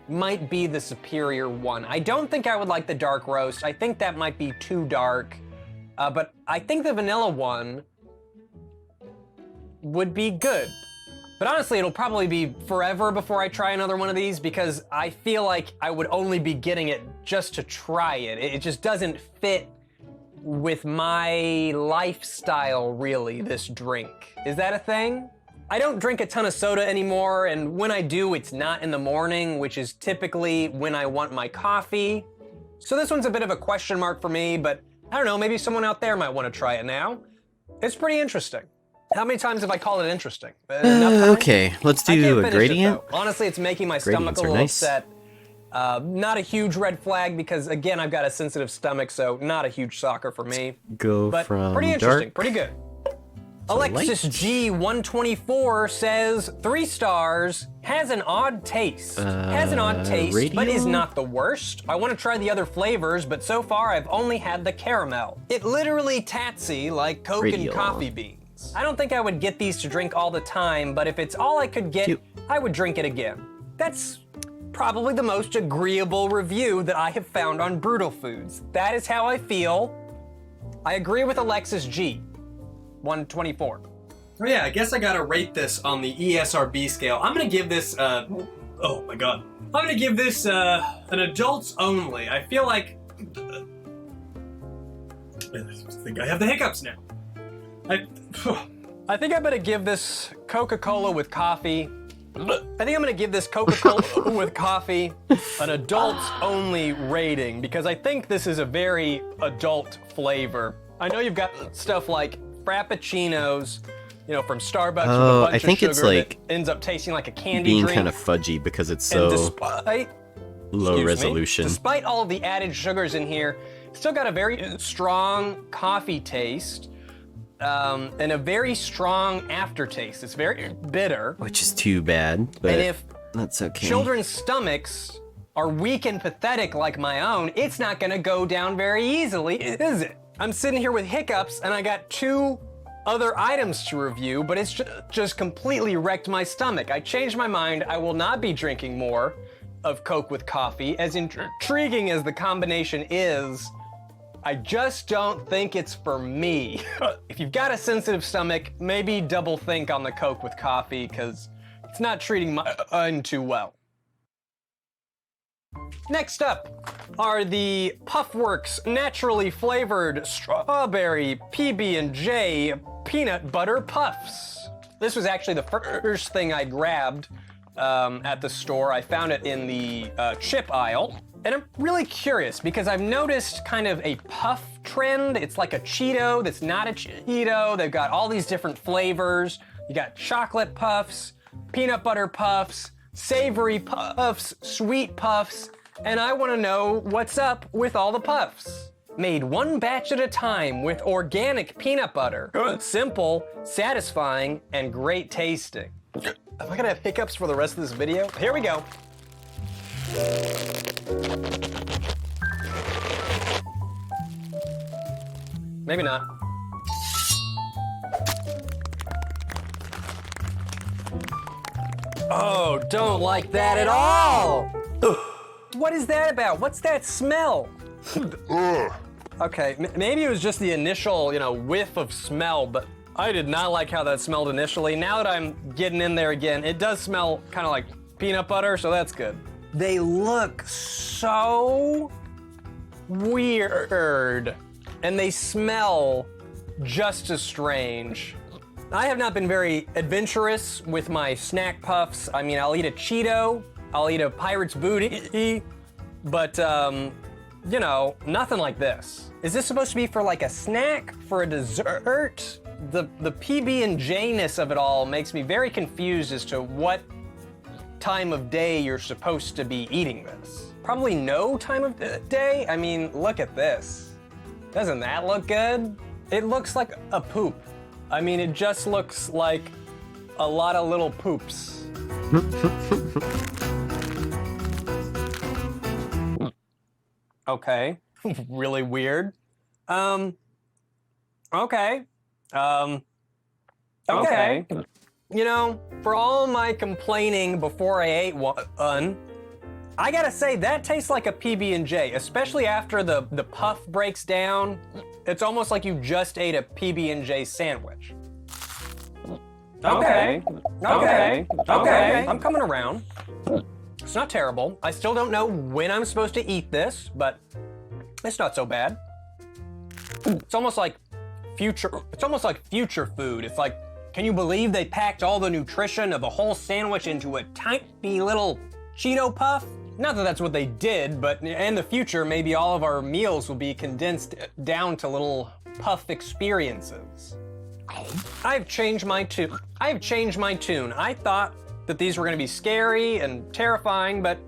might be the superior one. I don't think I would like the dark roast. I think that might be too dark. But I think the vanilla one would be good. But honestly, it'll probably be forever before I try another one of these because I feel like I would only be getting it just to try it. It just doesn't fit with my lifestyle, really, this drink. Is that a thing? I don't drink a ton of soda anymore, and when I do, it's not in the morning, which is typically when I want my coffee. So this one's a bit of a question mark for me, but I don't know, maybe someone out there might want to try it now. It's pretty interesting. How many times have I called it interesting? Okay, let's do a gradient. Honestly, it's making my stomach a little upset. Not a huge red flag because, again, I've got a sensitive stomach, so not a huge shocker for me. But pretty interesting, dark pretty good. Alexis G124 says 3 stars, has an odd taste. But is not the worst. I want to try the other flavors, but so far I've only had the caramel. It literally tatsy like Coke and coffee beans. I don't think I would get these to drink all the time, but if it's all I could get, I would drink it again. That's probably the most agreeable review that I have found on Brutal Foods. That is how I feel. I agree with Alexis G. 124. Oh yeah, I guess I gotta rate this on the ESRB scale. I'm gonna give this, oh my god. I'm gonna give this, an adults only. I feel like, I think I have the hiccups now. I think I better give this Coca-Cola with coffee. I think I'm gonna give this Coca-Cola with coffee an adults only rating because I think this is a very adult flavor. I know you've got stuff like Frappuccinos, you know, from Starbucks with a bunch I think of sugar it's like that ends up tasting like a candy being drink. kind of fudgy because it's so low resolution. Despite all of the added sugars in here, it's still got a very strong coffee taste and a very strong aftertaste. It's very bitter. Which is too bad, but and if that's okay. Children's stomachs are weak and pathetic like my own, it's not gonna go down very easily, is it? I'm sitting here with hiccups and I got 2 other items to review, but it's just completely wrecked my stomach. I changed my mind. I will not be drinking more of Coke with coffee. As intriguing as the combination is, I just don't think it's for me. If you've got a sensitive stomach, maybe double think on the Coke with coffee because it's not treating mine too well. Next up are the Puffworks naturally flavored strawberry PB&J peanut butter puffs. This was actually the first thing I grabbed at the store. I found it in the chip aisle. And I'm really curious because I've noticed kind of a puff trend. It's like a Cheeto that's not a Cheeto. They've got all these different flavors. You got chocolate puffs, peanut butter puffs, savory puffs, sweet puffs, and I want to know what's up with all the puffs. Made one batch at a time with organic peanut butter. Simple, satisfying, and great tasting. Am I gonna have hiccups for the rest of this video? Here we go. Maybe not. Oh, don't like that at all! What is that about? What's that smell? Ugh. Okay, maybe it was just the initial, whiff of smell, but I did not like how that smelled initially. Now that I'm getting in there again, it does smell kind of like peanut butter, so that's good. They look so weird, and they smell just as strange. I have not been very adventurous with my snack puffs. I mean, I'll eat a Cheeto, I'll eat a Pirate's Booty, but, nothing like this. Is this supposed to be for like a snack, for a dessert? The PB&J-ness of it all makes me very confused as to what time of day you're supposed to be eating this. Probably no time of day? I mean, look at this. Doesn't that look good? It looks like a poop. I mean, it just looks like a lot of little poops. Okay, really weird. Okay. Okay. For all my complaining before I ate one, I gotta say that tastes like a PB&J, especially after the puff breaks down. It's almost like you just ate a PB&J sandwich. Okay. I'm coming around. It's not terrible. I still don't know when I'm supposed to eat this, but it's not so bad. It's almost like future food. It's like, can you believe they packed all the nutrition of a whole sandwich into a tiny little Cheeto puff? Not that that's what they did, but in the future, maybe all of our meals will be condensed down to little puff experiences. I've changed my tune. I thought that these were going to be scary and terrifying, but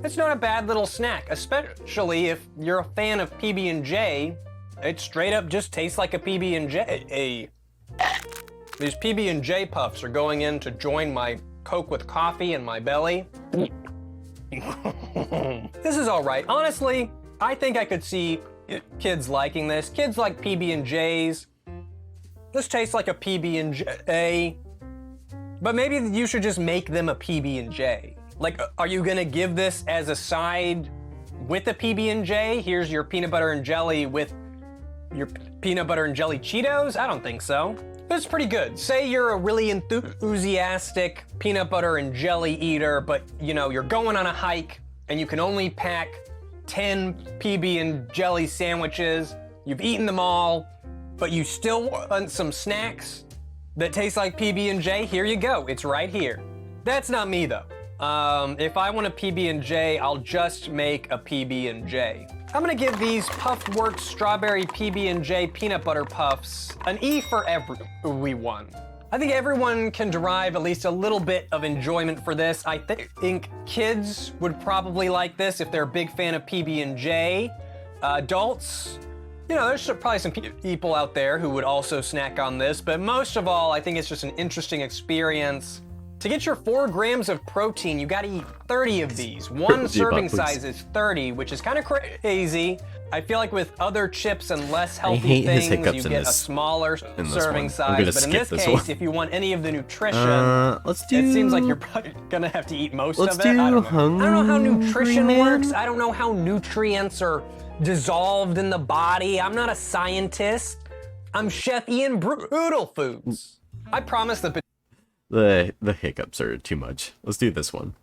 it's not a bad little snack, especially if you're a fan of PB&J. It straight up just tastes like a PB&J. These PB&J puffs are going in to join my Coke with coffee in my belly. This is all right. Honestly, I think I could see kids liking this. Kids like PB&Js. This tastes like a PB&J, but maybe you should just make them a PB&J. Like, are you gonna give this as a side with a PB&J? Here's your peanut butter and jelly with your peanut butter and jelly Cheetos? I don't think so. That's pretty good. Say you're a really enthusiastic peanut butter and jelly eater, but you're going on a hike and you can only pack 10 PB and jelly sandwiches. You've eaten them all, but you still want some snacks that taste like PB&J. Here you go. It's right here. That's not me though. If I want a PB&J, I'll just make a PB&J. I'm gonna give these Puffworks Strawberry PB&J Peanut Butter Puffs an E for everyone. I think everyone can derive at least a little bit of enjoyment for this. I think kids would probably like this if they're a big fan of PB&J. Adults, there's probably some people out there who would also snack on this, but most of all, I think it's just an interesting experience. To get your 4 grams of protein, you gotta eat 30 of these. One serving size is 30, which is kind of crazy. I feel like with other chips and less healthy things, you get a smaller serving size. But in this case, if you want any of the nutrition, it seems like you're probably gonna have to eat most of it. I don't know how nutrition works. I don't know how nutrients are dissolved in the body. I'm not a scientist. I'm Chef Ian Brutal Foods. I promise that the hiccups are too much. Let's do this one.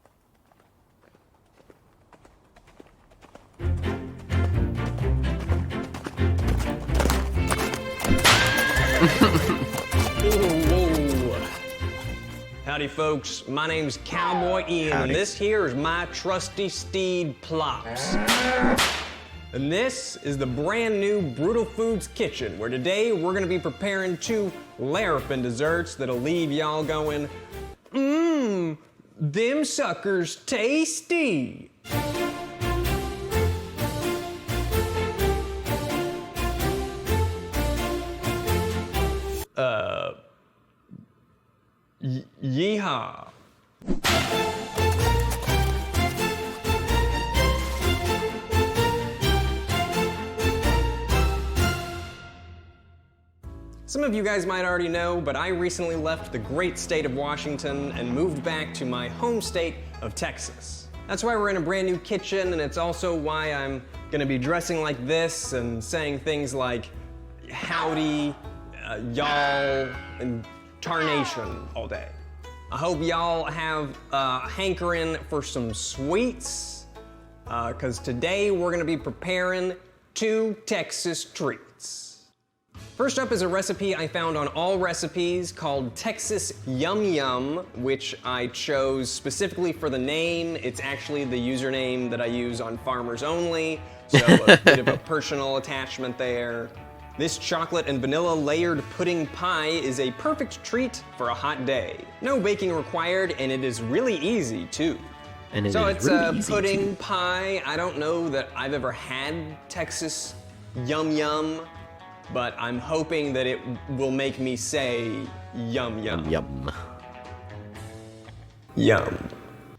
Howdy folks, my name's Cowboy Ian, and this here is my trusty steed Plops. And this is the brand new Brutal Foods kitchen, where today we're gonna be preparing 2 larrapin desserts that'll leave y'all going, them suckers tasty. Yeehaw. Some of you guys might already know, but I recently left the great state of Washington and moved back to my home state of Texas. That's why we're in a brand new kitchen, and it's also why I'm gonna be dressing like this and saying things like howdy, y'all, and tarnation all day. I hope y'all have a hankering for some sweets, because today we're gonna be preparing 2 Texas treats. First up is a recipe I found on All Recipes called Texas Yum Yum, which I chose specifically for the name. It's actually the username that I use on Farmers Only, so a bit of a personal attachment there. This chocolate and vanilla layered pudding pie is a perfect treat for a hot day. No baking required, and it is really easy too. And it So is it's really a easy pudding too. pie. I don't know that I've ever had Texas Yum Yum, but I'm hoping that it will make me say yum yum. Yum. Yum.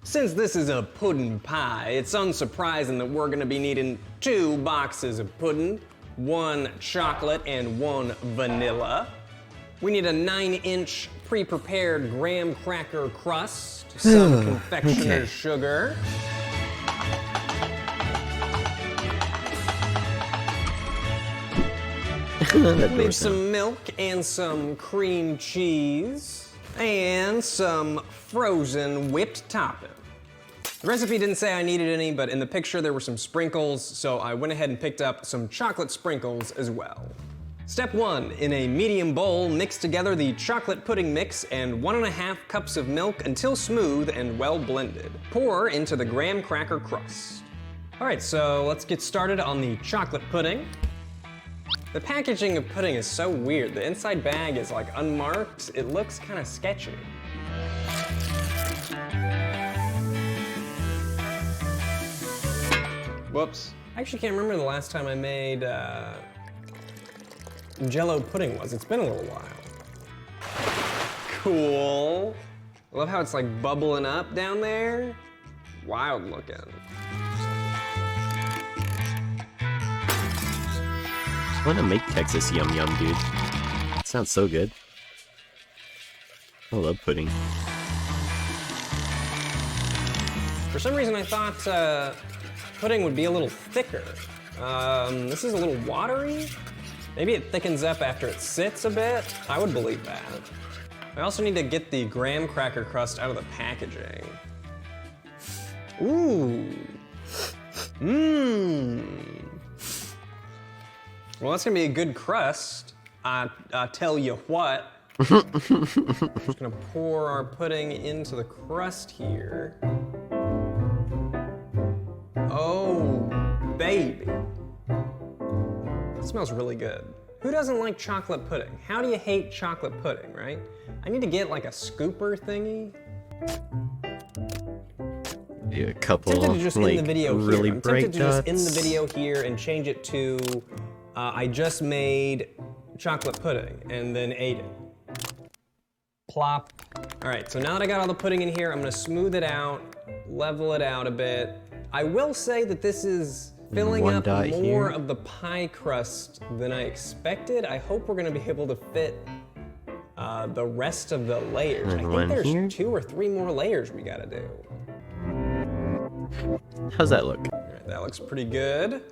Since this is a pudding pie, it's unsurprising that we're gonna be needing 2 boxes of pudding, 1 chocolate and 1 vanilla. We need a 9-inch pre-prepared graham cracker crust, some confectioner's sugar, need some milk and some cream cheese, and some frozen whipped topping. The recipe didn't say I needed any, but in the picture there were some sprinkles, so I went ahead and picked up some chocolate sprinkles as well. Step 1, in a medium bowl, mix together the chocolate pudding mix and 1.5 cups of milk until smooth and well blended. Pour into the graham cracker crust. All right, so let's get started on the chocolate pudding. The packaging of pudding is so weird. The inside bag is like unmarked. It looks kind of sketchy. Whoops. I actually can't remember the last time I made Jell-O pudding was. It's been a little while. Cool. I love how it's like bubbling up down there. Wild looking. I want to make Texas Yum Yum, dude. It sounds so good. I love pudding. For some reason I thought pudding would be a little thicker. This is a little watery. Maybe it thickens up after it sits a bit. I would believe that. I also need to get the graham cracker crust out of the packaging. Ooh. Mmm. Well, that's gonna be a good crust. I tell you what. We're just gonna pour our pudding into the crust here. Oh, baby. It smells really good. Who doesn't like chocolate pudding? How do you hate chocolate pudding, right? I need to get like a scooper thingy. Do a couple, I'm tempted to just like, end the video really here. I'm bright tempted to just end the dots. video here and change it to I just made chocolate pudding and then ate it. Plop. All right, so now that I got all the pudding in here, I'm gonna smooth it out, level it out a bit. I will say that this is filling One up dot more here. of the pie crust than I expected. I hope we're gonna be able to fit the rest of the layers. I And think one there's here. 2 or 3 more layers we gotta do. How's that look? All right, that looks pretty good.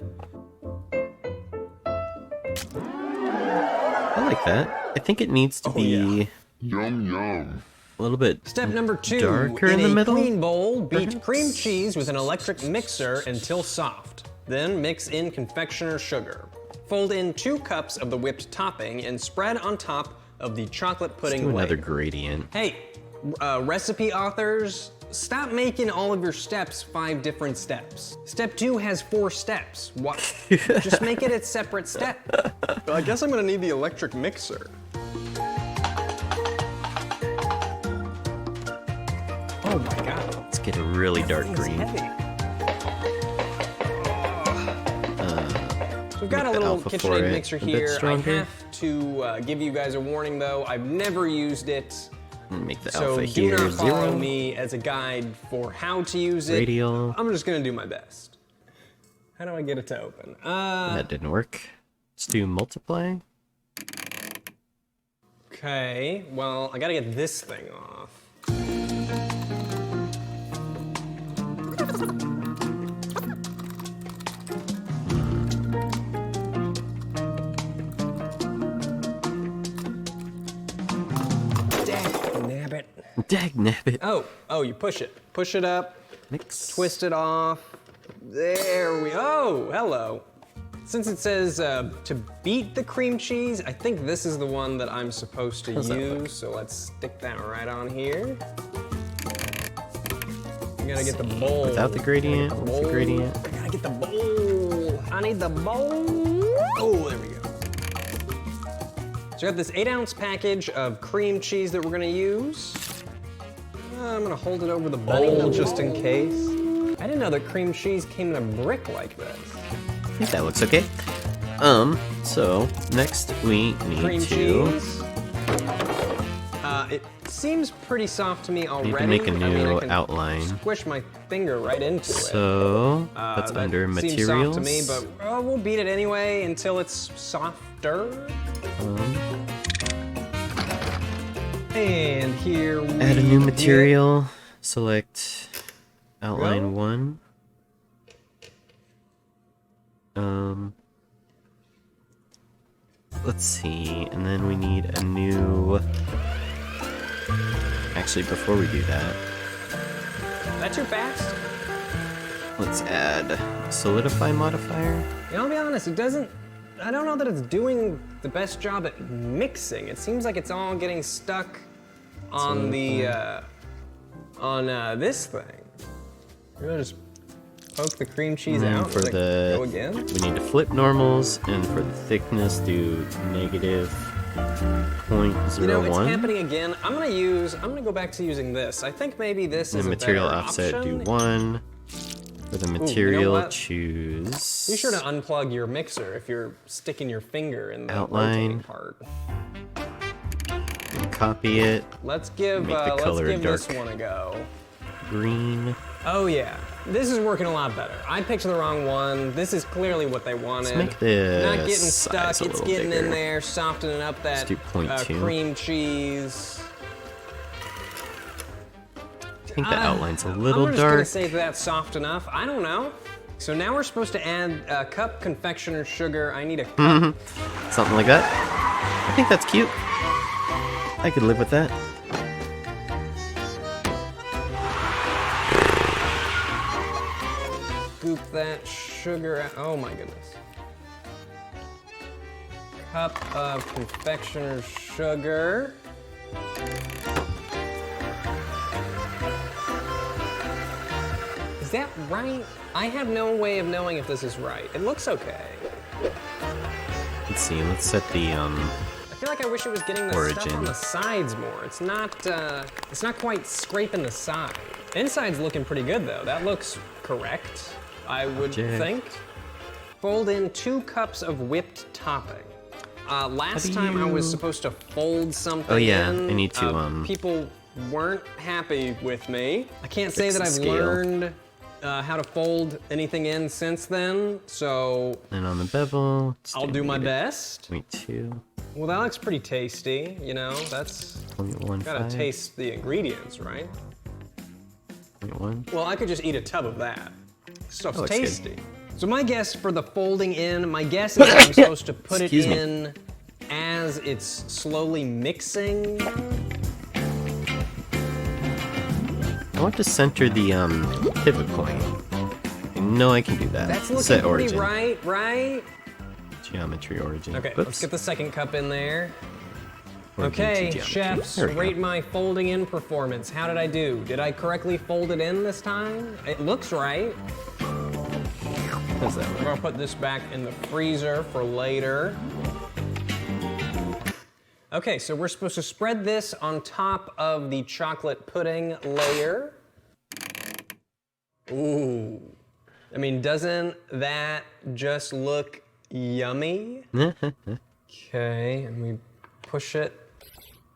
I like that. I think it needs to be yeah. Yum yum. a little bit Step number 2, darker in in the a middle. clean bowl, beat perhaps? cream cheese with an electric mixer until soft. Then mix in confectioner's sugar. Fold in 2 cups of the whipped topping and spread on top of the chocolate pudding Do another layer. gradient. Hey, recipe authors, stop making all of your steps 5 different steps. Step 2 has 4 steps. What? Just make it a separate step. Well, I guess I'm gonna need the electric mixer. Oh my god. Let's get a really dark Thing's green. heavy. So we've got a make the little alpha for KitchenAid it mixer a bit here. I stronger. have to give you guys a warning though. I've never used it. Make the So alpha do here not follow 0. me as a guide for how to use it. Radial. I'm just gonna do my best. How do I get it to open? That didn't work. Let's do multiply. Okay, well, I gotta get this thing off. Nabbit. Dag nabbit. Oh, you push it. Push it up, Mix. twist it off. There we go. Oh, hello. Since it says to beat the cream cheese, I think this is the one that I'm supposed to How's that look? use. So let's stick that right on here. I gotta get the bowl. Without the gradient, with the gradient. I gotta get the bowl. I need the bowl. Oh, there we go. So I got this 8-ounce package of cream cheese that we're gonna use. I'm gonna hold it over the bowl just in case. I didn't know that cream cheese came in a brick like this. I think that looks okay. So next we need Cream to cheese. It seems pretty soft to me already. need to make a new I can outline. Squish my finger right into it. So that's That under seems materials. soft to me, but we'll beat it anyway until it's softer. And here we Add a new get- material. Select outline 1. Let's see, and then we need a new. Actually, before we do that, That too fast? let's add solidify modifier. You know, I'll be honest, it doesn't. I don't know that it's doing the best job at mixing. It seems like it's all getting stuck on this thing. We're gonna just poke the cream cheese And then out. for Does it the go again? we need to flip normals, and for the thickness, do negative 0.01. You know, it's happening again. I'm gonna go back to using this. I think maybe this And is a material better offset, option. do 1. For the material, what? choose. Be sure to unplug your mixer if you're sticking your finger in the Outline. rotating part. Copy it. Let's give Make the color this dark. one a go. Green. Oh yeah, this is working a lot better. I picked the wrong one. This is clearly what they wanted. Let's make this Not getting size stuck. a It's little getting in bigger. there, softening up that do 0.2. cream cheese. I think the outline's a little I'm just gonna dark. say that's soft enough. I don't know. So now we're supposed to add a cup confectioner's sugar. I need a cup. Something like that. I think that's cute. I could live with that. Scoop that sugar out. Oh my goodness. Cup of confectioner's sugar. Is that right? I have no way of knowing if this is right. It looks okay. Let's see. Let's set the I feel like I wish it was getting the stuff Origin. on the sides more. It's not quite scraping the side. Inside's looking pretty good though. That looks correct, I would Object. think. Fold in 2 cups of whipped topping. Last time I was supposed to fold something Oh, yeah, in. I need to, People weren't happy with me. I can't say fix that the I've scale. learned how to fold anything in since then, so and on the bevel. let's I'll do my negative best. 0.2. Well, that looks pretty tasty, you know, that's 0.15. gotta taste the ingredients, right? 0.1. Well, I could just eat a tub of that. Stuff's That looks good. tasty. So my guess for the folding in, my guess is I'm supposed to put it Excuse me. in as it's slowly mixing. I want to center the pivot point. I know I can do that. That's looking Set pretty origin. right? Geometry origin. Okay, Whoops. let's get the second cup in there. Origin to Okay, geometry. chefs, There we go. rate my folding in performance. How did I do? Did I correctly fold it in this time? It looks right. How's that I'm look? gonna put this back in the freezer for later. Okay, so we're supposed to spread this on top of the chocolate pudding layer. Ooh. I mean, doesn't that just look yummy? Okay, and we push it,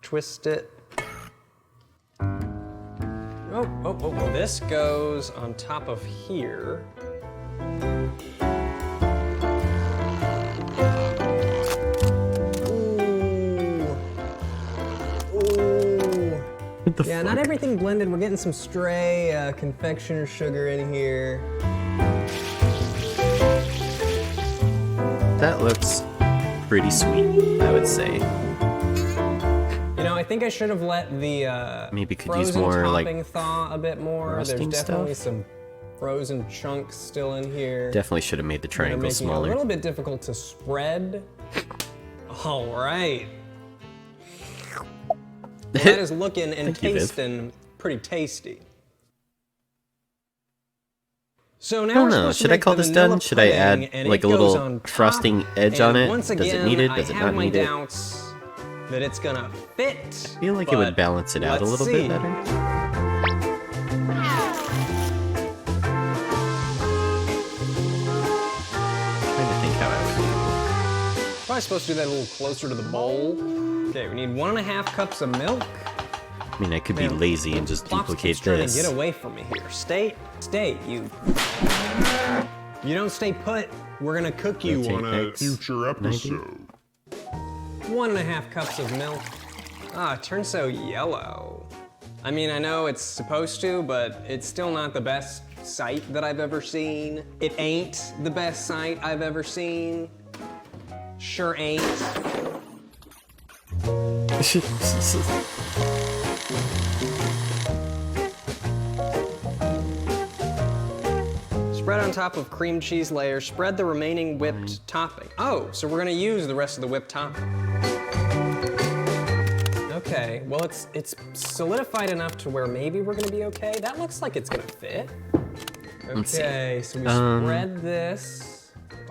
twist it. Oh, this goes on top of here. Ooh. What the Yeah, fuck? not everything blended. We're getting some stray confectioner sugar in here. That looks pretty sweet, I would say. You know, I think I should have let the Maybe could use frozen more, like, topping thaw a bit more. There's frosting definitely stuff. some frozen chunks still in here. Definitely should have made the They're triangle making it a smaller. little bit difficult to spread. All right. Well, that is looking and Thank you, Viv. tasting pretty tasty. So now I don't we're know. supposed to Should I make call the this done? vanilla Should I add pudding, and like it a goes little on top. frosting edge on And it? once Does it again, need it? I Does it have not my need it? doubts that it's gonna fit. I feel like it would balance it out a little bit better. Trying to think how I would do. Probably supposed to do that a little closer to the bowl. Okay, we need 1.5 cups of milk. I mean, I could be Man, lazy and just Plops duplicate keeps trying this. to get away from me here. Stay, you. You don't stay put. We're gonna cook you Rotate on a X. Future episode. 1.5 cups of milk. Ah, it turns so yellow. I mean, I know it's supposed to, but it's still not the best sight that I've ever seen. It ain't the best sight I've ever seen. Sure ain't. Spread on top of cream cheese layer, spread the remaining whipped topping. Oh, so we're gonna use the rest of the whipped topping. Okay, well it's solidified enough to where maybe we're gonna be okay. That looks like it's gonna fit. Let's see. Okay, so we spread this.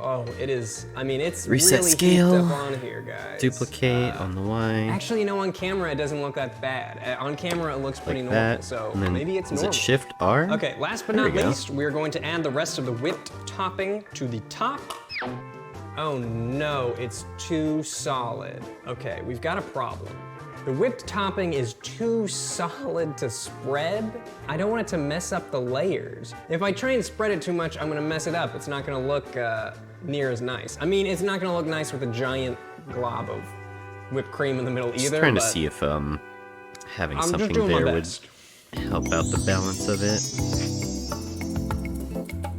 Oh, it is, I mean, it's Reset really scale. heaped up on here, guys. Duplicate on the Y. Actually, you know, on camera it doesn't look that bad. On camera it looks pretty like normal, that. so And then maybe it's is normal. it Shift R? Okay, last but There not we go. least, we're going to add the rest of the whipped topping to the top. Oh no, it's too solid. Okay, we've got a problem. The whipped topping is too solid to spread. I don't want it to mess up the layers. If I try and spread it too much, I'm gonna mess it up. It's not gonna look near as nice. I mean, it's not gonna look nice with a giant glob of whipped cream in the middle Just either. trying to but see if having I'm just something doing my there would best. help out the balance of it.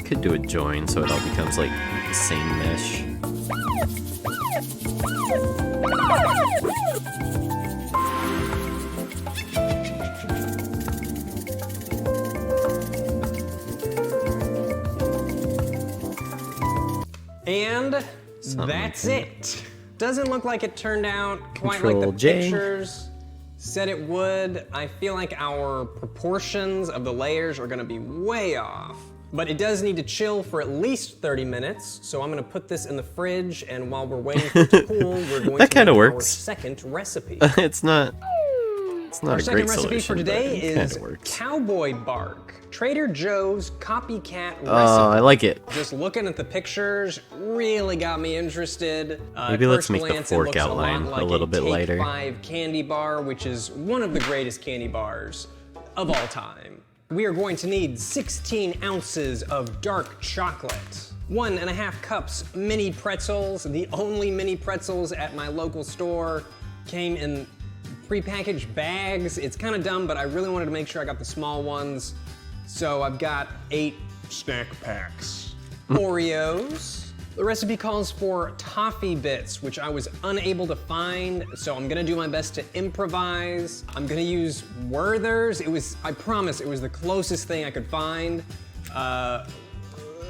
Could do a join so it all becomes like the same mesh. And Something that's like it. Doesn't look like it turned out quite like Control the J. pictures said it would. I feel like our proportions of the layers are gonna be way off. But it does need to chill for at least 30 minutes, so I'm gonna put this in the fridge, and while we're waiting for it to cool, we're going That to kinda make our works. second recipe. It's not Our a second great recipe solution, for today but it is kinda works. cowboy bark. Trader Joe's copycat recipe. Oh, I like it. Just looking at the pictures really got me interested. Maybe At let's first make the glance, it fork looks a lot outline a like little bit Take lighter. 5 candy bar, which is one of the greatest candy bars of all time. We are going to need 16 ounces of dark chocolate, 1.5 cups mini pretzels. The only mini pretzels at my local store came in prepackaged bags. It's kind of dumb, but I really wanted to make sure I got the small ones. So I've got 8 snack packs. Oreos. The recipe calls for toffee bits, which I was unable to find, so I'm gonna do my best to improvise. I'm gonna use Werther's. I promise, it was the closest thing I could find.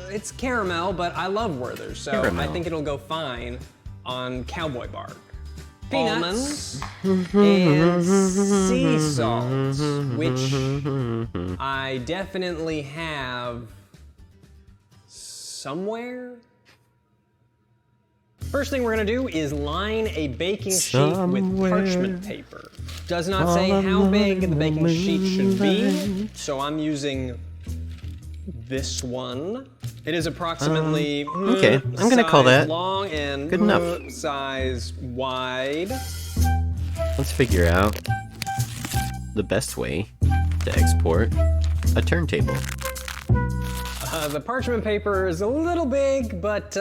It's caramel, but I love Werther's, so I Caramel. think it'll go fine on cowboy bark. Peanuts and sea salt, which I definitely have somewhere. First thing we're gonna do is line a baking sheet with parchment paper. Does not say how big the baking sheet should be, so I'm using this one. It is approximately okay, I'm gonna call size that long and good enough. Size wide. Let's figure out the best way to export a turntable. The parchment paper is a little big, but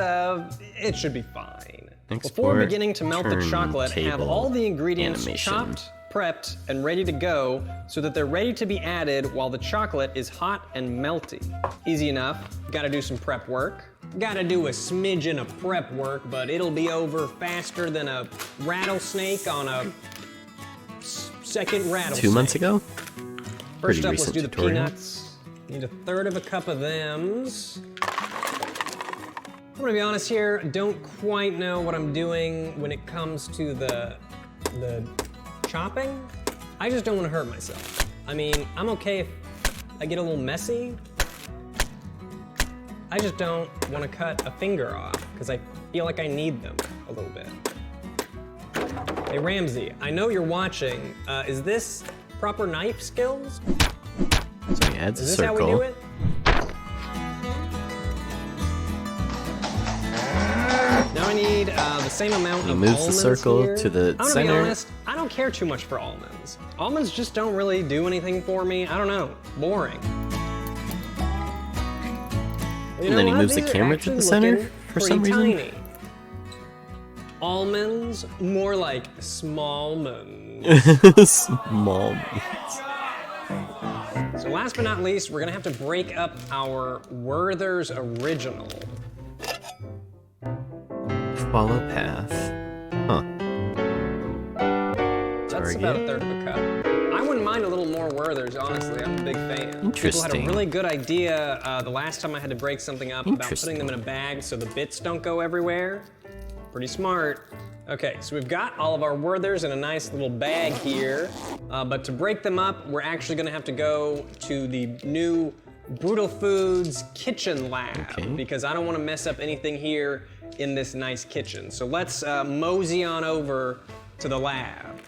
it should be fine. Before Export beginning to melt the chocolate, have turntable all the ingredients animation. chopped, prepped and ready to go so that they're ready to be added while the chocolate is hot and melty. Easy enough. Gotta do some prep work. Gotta do a smidgen of prep work, but it'll be over faster than a rattlesnake on a second rattlesnake. 2 months ago? First Pretty up, let's recent do the tutorial. peanuts. Need a third of a cup of thems. I'm gonna be honest here, don't quite know what I'm doing when it comes to the chopping. I just don't wanna hurt myself. I mean, I'm okay if I get a little messy. I just don't wanna cut a finger off because I feel like I need them a little bit. Hey Ramsey, I know you're watching. Is this proper knife skills? So he adds a Is this how we do circle. it? Now I need the same amount He of moves the almonds circle here. to the I'm gonna center. be honest, I don't care too much for almonds. Almonds just don't really do anything for me. I don't know, boring. You And know then he what? moves the These are camera to actually the center looking for some pretty reason. tiny. Almonds, more like small moons. Small. So last but not least, we're gonna have to break up our Werther's Original. Follow path. Huh. That's about a third of a cup. I wouldn't mind a little more Werther's, honestly. I'm a big fan. People had a Interesting. really good idea the last time I had to break something up about putting them in a bag so the bits don't go everywhere. Pretty smart. Okay, so we've got all of our Werther's in a nice little bag here, but to break them up, we're actually gonna have to go to the new Brutal Foods kitchen lab because I don't wanna mess up anything here in this nice kitchen. So let's mosey on over to the lab.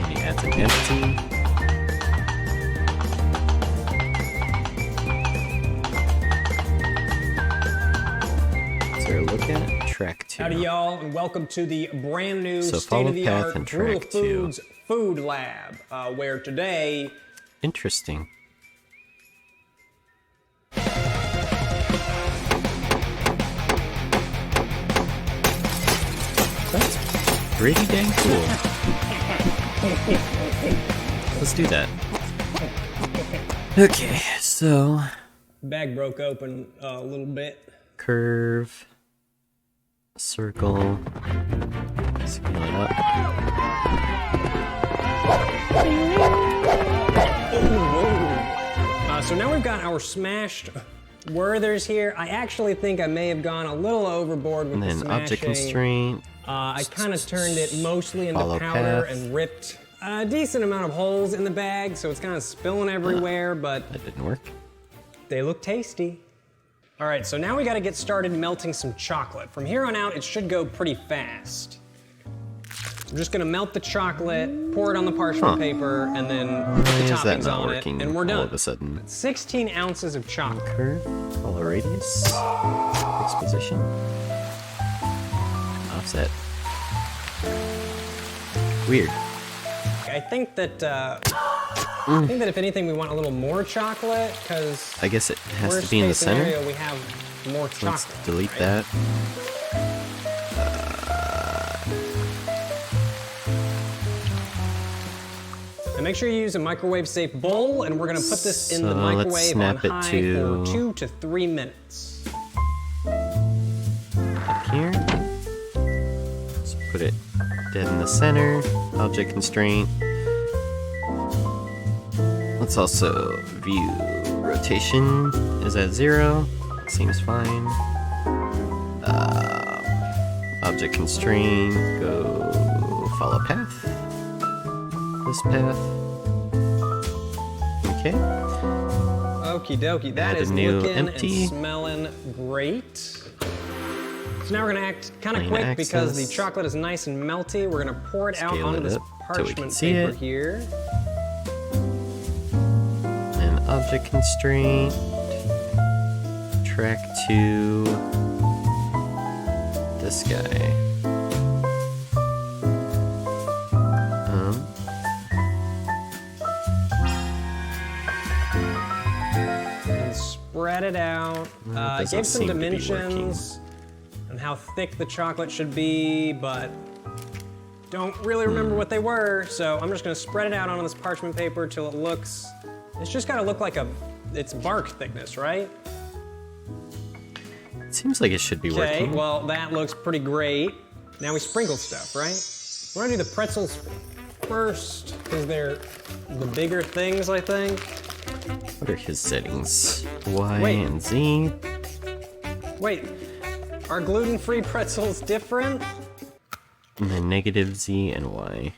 He adds an empty. Look at track 2. Howdy y'all, and welcome to the brand new So follow path state-of-the-art and Brutal track 2. Foods food lab, where today Interesting. That's pretty dang cool. Let's do that. Okay, so bag broke open a little bit. curve, circle, scale it up. So now we've got our smashed Werther's here. I actually think I may have gone a little overboard with And the then smashing. object constraint. I kind of turned it mostly into Follow powder path. and ripped a decent amount of holes in the bag, so it's kind of spilling everywhere, but That didn't work. they look tasty. All right, so now we gotta get started melting some chocolate. From here on out, it should go pretty fast. I'm just gonna melt the chocolate, pour it on the parchment paper, and then put the Why is that toppings not on working it, and we're all done. of a sudden? 16 ounces of chocolate. Curve, follow radius, fixed position, offset. Weird. I think that if anything, we want a little more chocolate, because I guess it has to be in the center. scenario, we have more chocolate. Let's delete right? that. And make sure you use a microwave-safe bowl, and we're gonna put this in the So let's microwave on snap it high to- for 2 to 3 minutes. Up here. Let's put it dead in the center. Object constraint. Let's also view rotation is at 0. Seems fine. Object constraint, go follow path. This path. Okay. Okie dokie, that Add a is new looking empty. and smelling great. So now we're gonna act kind of Plain quick because the axis. chocolate is nice and melty. We're gonna pour it out Scale onto it this up till we can parchment see paper it. here. And object constraint. Track to this guy. And spread it out. Well, it It doesn't gave some seem to be dimensions. how thick the chocolate should be, but don't really remember what they were, so I'm just gonna spread it out on this parchment paper till it looks, it's just gotta look like it's bark thickness, right? It seems like it should be Okay, working. well, that looks pretty great. Now we sprinkle stuff, right? We're gonna do the pretzels first, because they're the bigger things, I think. What are his settings? Y Wait. and Z. Wait, are gluten-free pretzels different? And then negative Z and Y.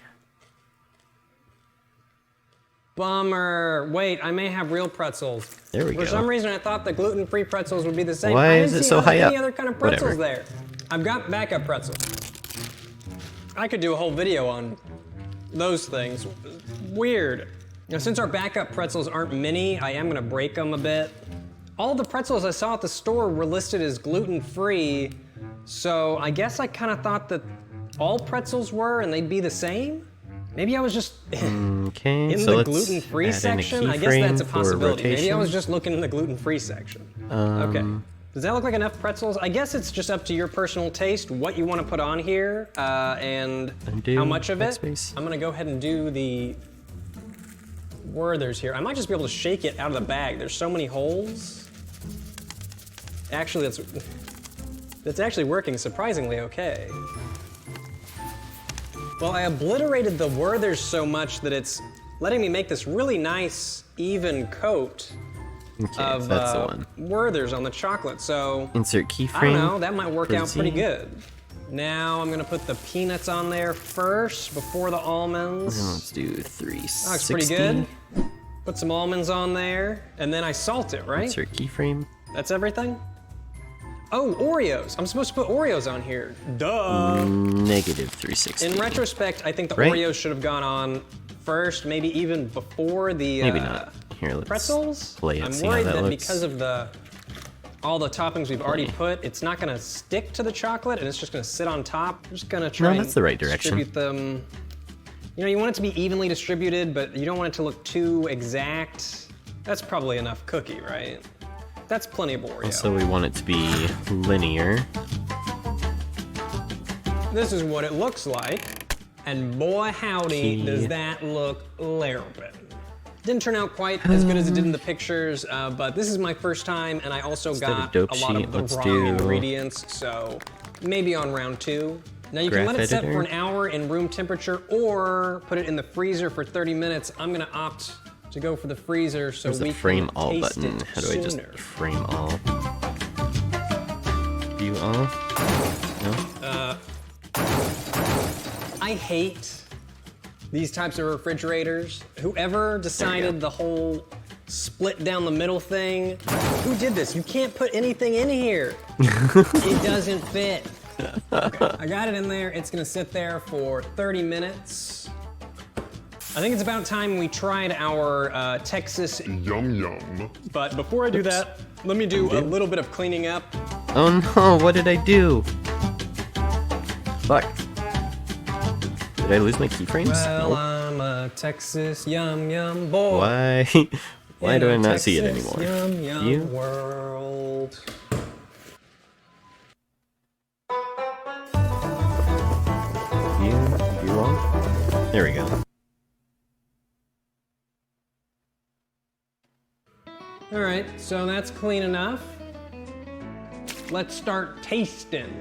Bummer. Wait, I may have real pretzels. There we For go. some reason, I thought the gluten-free pretzels would be the same. Why I is didn't it see so high any up? other kind of pretzels Whatever. there. I've got backup pretzels. I could do a whole video on those things. Weird. Now, since our backup pretzels aren't mini, I am gonna break them a bit. All the pretzels I saw at the store were listed as gluten-free, so I guess I kind of thought that all pretzels were and they'd be the same? Maybe I was just Okay, in so the let's gluten-free add in a section? I guess keyframe that's a for possibility. Maybe I was rotation. just looking in the gluten-free section. Okay. Does that look like enough pretzels? I guess it's just up to your personal taste, what you want to put on here, and Undo how much of it. backspace. I'm gonna go ahead and do the Werther's here. I might just be able to shake it out of the bag. There's so many holes. Actually, that's actually working surprisingly okay. Well, I obliterated the Werther's so much that it's letting me make this really nice, even coat Okay, of so that's the one. Werther's on the chocolate. So Insert keyframe. I don't know, that might work for out Z. pretty good. Now I'm gonna put the peanuts on there first before the almonds. And let's do 360. Looks pretty good. Put some almonds on there, and then I salt it, right? Insert keyframe. That's everything? Oh, Oreos. I'm supposed to put Oreos on here. Duh. Negative 360. In retrospect, I think the Right. Oreos should have gone on first, maybe even before the Maybe not. Here, let's pretzels. play it, I'm see how worried that that looks. because of all the toppings we've already Play. put, it's not gonna stick to the chocolate and it's just gonna sit on top. I'm just gonna try No, and that's the right direction. distribute them. You know, you want it to be evenly distributed, but you don't want it to look too exact. That's probably enough cookie, right? That's plenty of Oreo. So we want it to be linear. This is what it looks like. And boy howdy, Key. does that look larpin'. Didn't turn out quite as good as it did in the pictures, but this is my first time, and I also Instead of got dope a lot sheet, of the let's wrong do ingredients, so maybe on round 2. Now you can graph let it set editor. for an hour in room temperature or put it in the freezer for 30 minutes. I'm gonna opt to go for the freezer so There's we a frame can all taste button. it How do I just sooner. frame all? View all? No? I hate these types of refrigerators. Whoever decided the whole split down the middle thing, who did this? You can't put anything in here. It doesn't fit. Okay, I got it in there. It's gonna sit there for 30 minutes. I think it's about time we tried our Texas, Yum yum. but before I do that, let me do a little bit of cleaning up. Oh no, what did I do? Fuck. Did I lose my keyframes? Well, No. I'm a Texas yum yum boy. Why? Why In do a I not see it Texas anymore? Yum, yum You? world. View all? There we go. All right, so that's clean enough. Let's start tasting.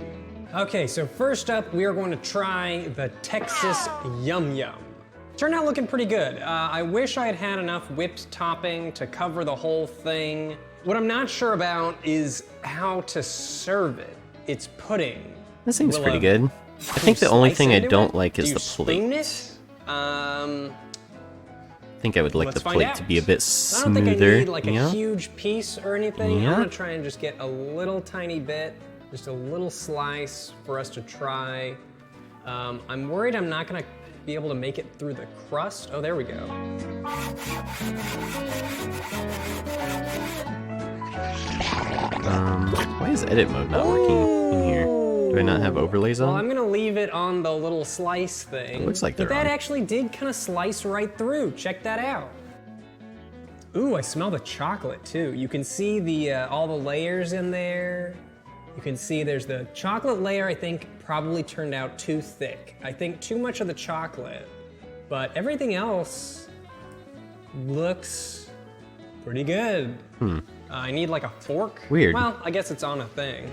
Okay, so first up, we are going to try the Texas Yum Yum. Turned out looking pretty good. I wish I had had enough whipped topping to cover the whole thing. What I'm not sure about is how to serve it. It's pudding. That seems Will pretty a- good. I think the Do you only slice thing I into don't it? like Do is you the spoon plate. it? I think I would like Let's the find plate out. to be a bit I don't think smoother. I need like a yeah? huge piece or anything. Yeah. I'm gonna try and just get a little tiny bit, just a little slice for us to try. I'm worried I'm not gonna be able to make it through the crust. Oh, there we go. Why is edit mode not working in here? Do I not have overlays Well, on? I'm gonna leave it on the little slice thing. It looks like but they're that on. actually did kind of slice right through. Check that out. Ooh, I smell the chocolate too. You can see the all the layers in there. You can see there's the chocolate layer, I think, probably turned out too thick. I think too much of the chocolate, but everything else looks pretty good. I need like a fork. Weird. Well, I guess it's on a thing.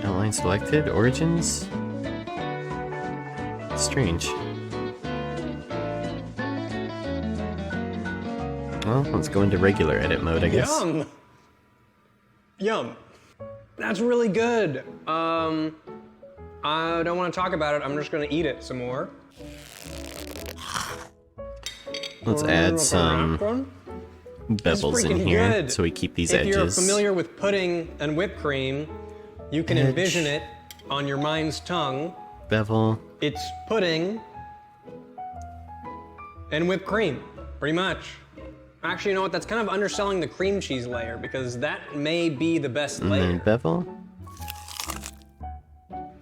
Outline selected. Origins. Strange. Well, let's go into regular edit mode, I guess. Yum! Yum. That's really good. I don't want to talk about it. I'm just going to eat it some more. Let's add some bevels in here good. so we keep these If edges. you're familiar with pudding and whipped cream, you can envision it on your mind's tongue. Bevel. It's pudding and whipped cream, pretty much. Actually, you know what? That's kind of underselling the cream cheese layer because that may be the best And layer. then bevel.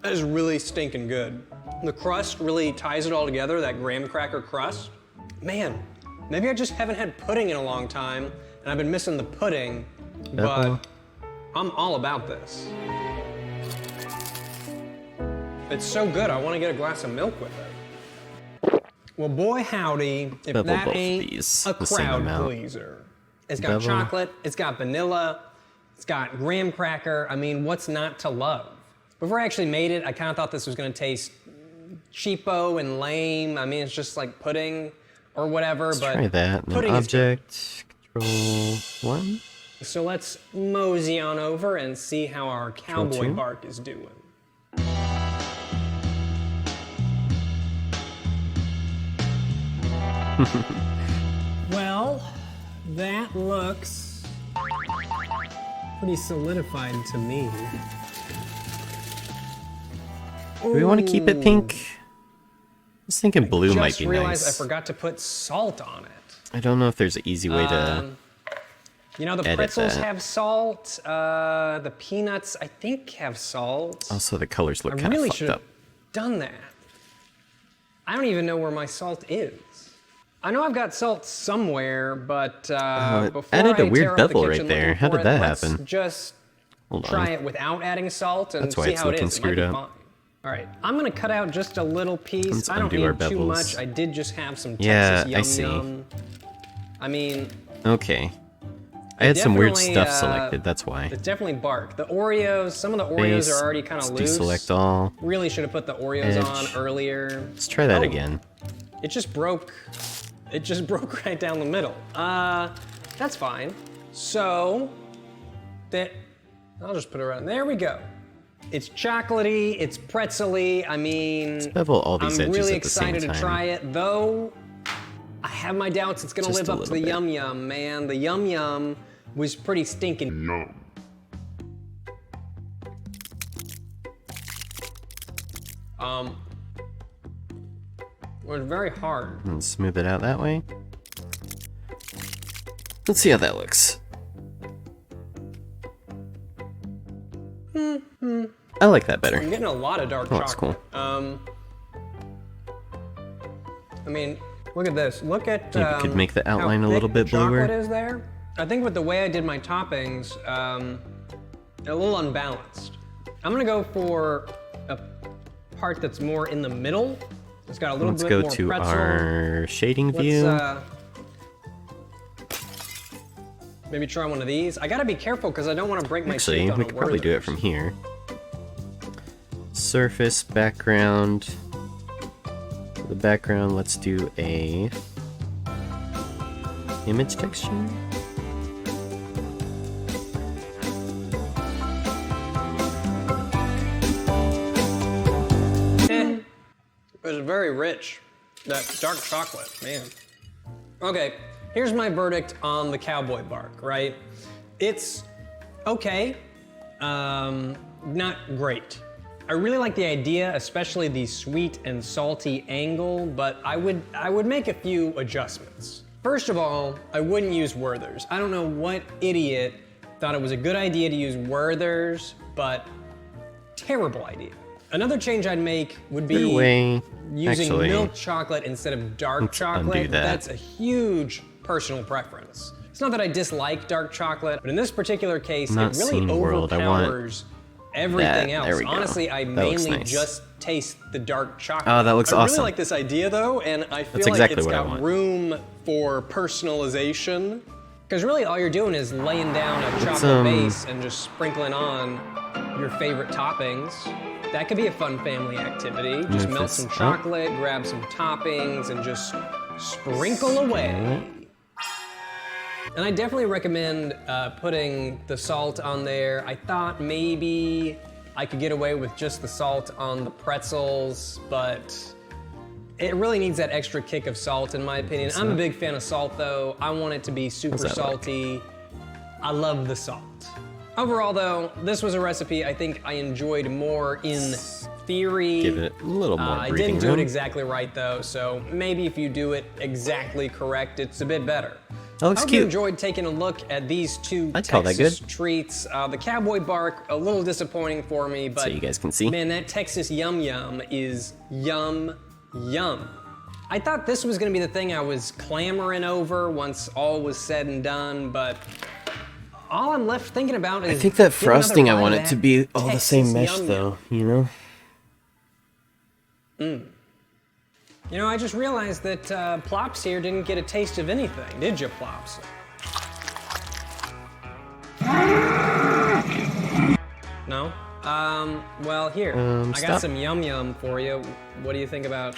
That is really stinking good. The crust really ties it all together, that graham cracker crust. Man, maybe I just haven't had pudding in a long time and I've been missing the pudding, Bevel. but I'm all about this. It's so good, I want to get a glass of milk with it. Well, boy howdy, if Bevel that both ain't these, a the same crowd amount. pleaser. It's got Bevel. chocolate, it's got vanilla, it's got graham cracker. I mean, what's not to love? Before I actually made it, I kind of thought this was gonna taste cheapo and lame. I mean, it's just like pudding or whatever, Let's but try that. And then pudding is good. object. Control 1. So let's mosey on over and see how our cowboy two. bark is doing. Well, that looks pretty solidified to me. Do we want to keep it pink? I was thinking blue might be Just realized nice. I forgot to put salt on it. I don't know if there's an easy way to... You know, the edit pretzels that. have salt. The peanuts, I think, have salt. Also, the colors look I kind really of should fucked have up. done that. I don't even know where my salt is. I know I've got salt somewhere, but it before added a I weird tear out the bevel right kitchen there. looking How for did it, that let's happen? Just Hold try on. it without adding salt and That's why see it's how it looking is. It might screwed be up. fine. All right, I'm gonna cut out just a little piece. Let's I don't undo our need too bevels. much. I did just have some Texas Yeah, yum I see. yum. I mean, Okay. I had some weird definitely, stuff selected, that's why. it's definitely bark. The Oreos, some of the Oreos Base, are already kind of let's loose. deselect all. Really should have put the Oreos Edge. on earlier. Let's try that Oh. again. It just broke. It just broke right down the middle. That's fine. So, I'll just put it around. There we go. It's chocolatey, it's pretzel-y. I mean, Bevel all these I'm edges really at the same excited to time. try it, though I have my doubts it's gonna Just live a up to little the bit. yum yum, man. The yum yum was pretty stinking. No. It was very hard. And smooth it out that way. Let's see how that looks. I like that better. I'm getting a lot of dark Oh, chocolate. that's cool. I mean, look at this. Look at Maybe we could make the how outline a little thick the bit bluer. chocolate is there. I think with the way I did my toppings, a little unbalanced. I'm gonna go for a part that's more in the middle. It's got a little Let's bit go more to pretzel. our shading Let's view. maybe try one of these. I gotta be careful because I don't want to break my Actually, teeth on we the could probably do it Werthers. from here. Surface, background. For the background, let's do a image texture. It was very rich. That dark chocolate, man. Okay, here's my verdict on the cowboy bark, right? It's okay, not great. I really like the idea, especially the sweet and salty angle, but I would make a few adjustments. First of all, I wouldn't use Werthers. I don't know what idiot thought it was a good idea to use Werthers, but terrible idea. Another change I'd make would be Either way, using actually, milk chocolate instead of dark let's undo chocolate. that. That's a huge personal preference. It's not that I dislike dark chocolate, but in this particular case, Not it really seeing world. I want overpowers everything that. else. There we go. Honestly, I That looks mainly nice. just taste the dark chocolate. Oh, that looks I awesome. really like this idea though, and I feel That's like exactly it's what I got want. room for personalization. Because really all you're doing is laying down a chocolate base and just sprinkling on your favorite toppings. That could be a fun family activity. Just melt some chocolate, grab some toppings, and just sprinkle away. And I definitely recommend putting the salt on there. I thought maybe I could get away with just the salt on the pretzels, but it really needs that extra kick of salt in my opinion. I'm a big fan of salt though. I want it to be super salty. I love the salt. Overall though, this was a recipe I think I enjoyed more in theory. Give it a little more I breathing didn't do room. it exactly right though, so maybe if you do it exactly correct, it's a bit better. That looks I hope cute. you enjoyed taking a look at these two I'd call that Texas good. treats. The cowboy bark, a little disappointing for me, but So you guys can see. man, that Texas yum yum is yum yum. I thought this was gonna be the thing I was clamoring over once all was said and done, but all I'm left thinking about is I think that getting another frosting, I bite want of it to that be all the same Texas mesh yum yum. though, you know? You know, I just realized that Plops here didn't get a taste of anything, did you, Plops? No? Well, here. I got stop. some yum yum for you. What do you think about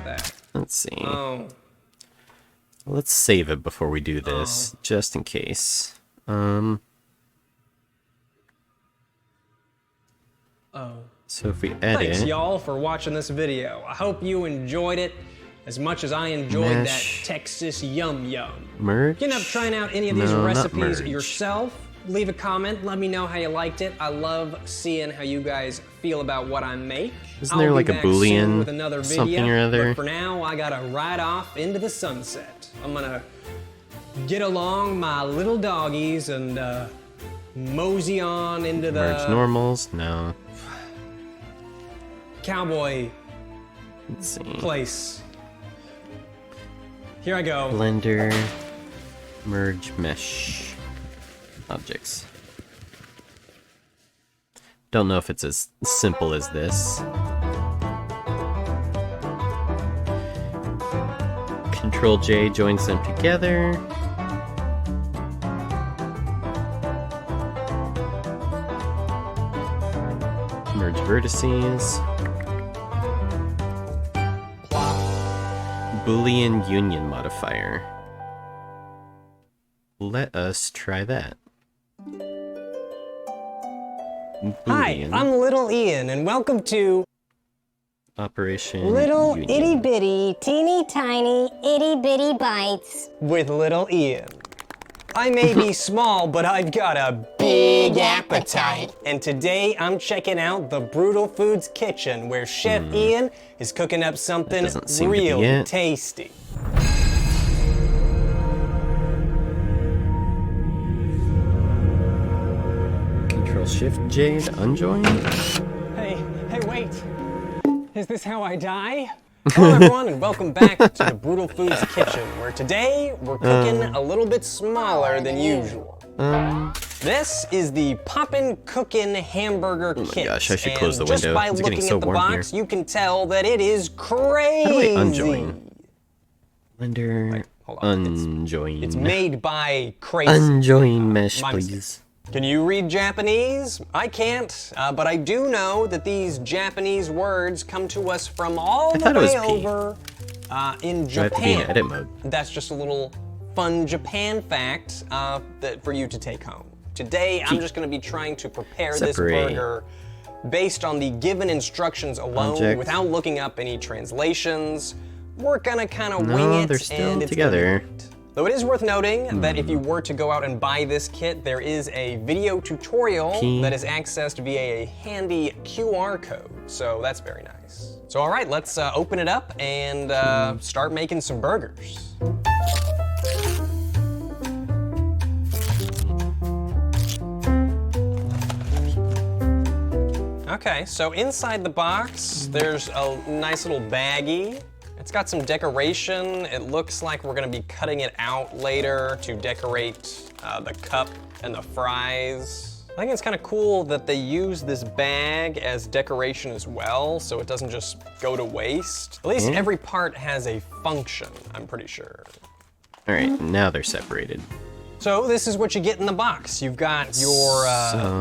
that? Let's see. Oh, Let's save it before we do this, just in case. oh. So if we Thanks, edit, y'all, for watching this video. I hope you enjoyed it as much as I enjoyed Mesh. that Texas yum yum. merge. You end up trying out any of these No, not recipes merge. yourself, leave a comment, let me know how you liked it. I love seeing how you guys feel about what I make. Isn't I'll there be like a back soon Boolean with another video, something or other? But for now, I gotta ride off into the sunset. I'm gonna get along my little doggies and mosey on into the Merge normals? No. cowboy Let's see. place. Here I go. Blender, merge mesh objects. Don't know if it's as simple as this. Control J joins them together. Merge vertices. Boolean union modifier. Let us try that. Hi, Boolean I'm Little Ian, and welcome to operation Little union. itty bitty, teeny tiny, itty bitty bites. with Little Ian. I may be small, but I've got a big appetite. And today I'm checking out the Brutal Foods kitchen, where Chef Ian is cooking up something doesn't seem to be real it. tasty. Control Shift J to unjoin. Hey, wait. Is this how I die? Hello everyone, and welcome back to the Brutal Foods kitchen, where today we're cooking a little bit smaller than usual. This is the Poppin' Cookin' Hamburger Kit. gosh, I should close the and just window. by It's getting looking so at the warm box, here. you can tell that it is crazy. How do I unjoin? Blender, hold on. unjoin. It's made by Crazy. Unjoin mesh, my mistake. please. Can you read Japanese? I can't, but I do know that these Japanese words come to us from all the thought it was way P. over in Do I have to be in Japan. edit mode? That's just a little fun Japan fact for you to take home. Today, I'm just going to be trying to prepare this Separate. burger based on the given instructions alone, Object. without looking up any translations. We're gonna kind of No, wing it, they're still and it's together. gonna be great. Though it is worth noting that if you were to go out and buy this kit, there is a video tutorial Key. that is accessed via a handy QR code. So that's very nice. So all right, let's open it up and start making some burgers. Okay, so inside the box, there's a nice little baggie. It's got some decoration. It looks like we're gonna be cutting it out later to decorate the cup and the fries. I think it's kind of cool that they use this bag as decoration as well, so it doesn't just go to waste. At least every part has a function, I'm pretty sure. All right, now they're separated. So this is what you get in the box. You've got your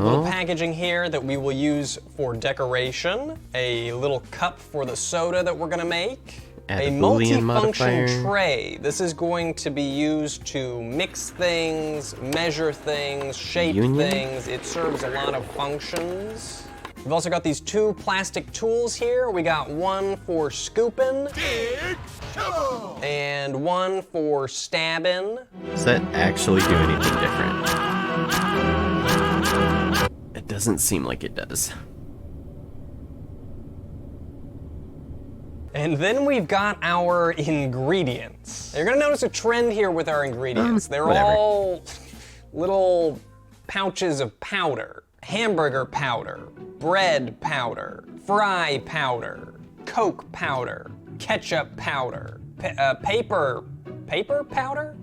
little packaging here that we will use for decoration, a little cup for the soda that we're gonna make, Add a a Boolean multifunction modifier. tray. This is going to be used to mix things, measure things, shape things. It serves a lot of functions. We've also got these two plastic tools here. We got one for scooping and one for stabbing. Does that actually do anything different? It doesn't seem like it does. And then we've got our ingredients. You're gonna notice a trend here with our ingredients. They're whatever. all little pouches of powder. Hamburger powder, bread powder, fry powder, Coke powder, ketchup powder, paper powder,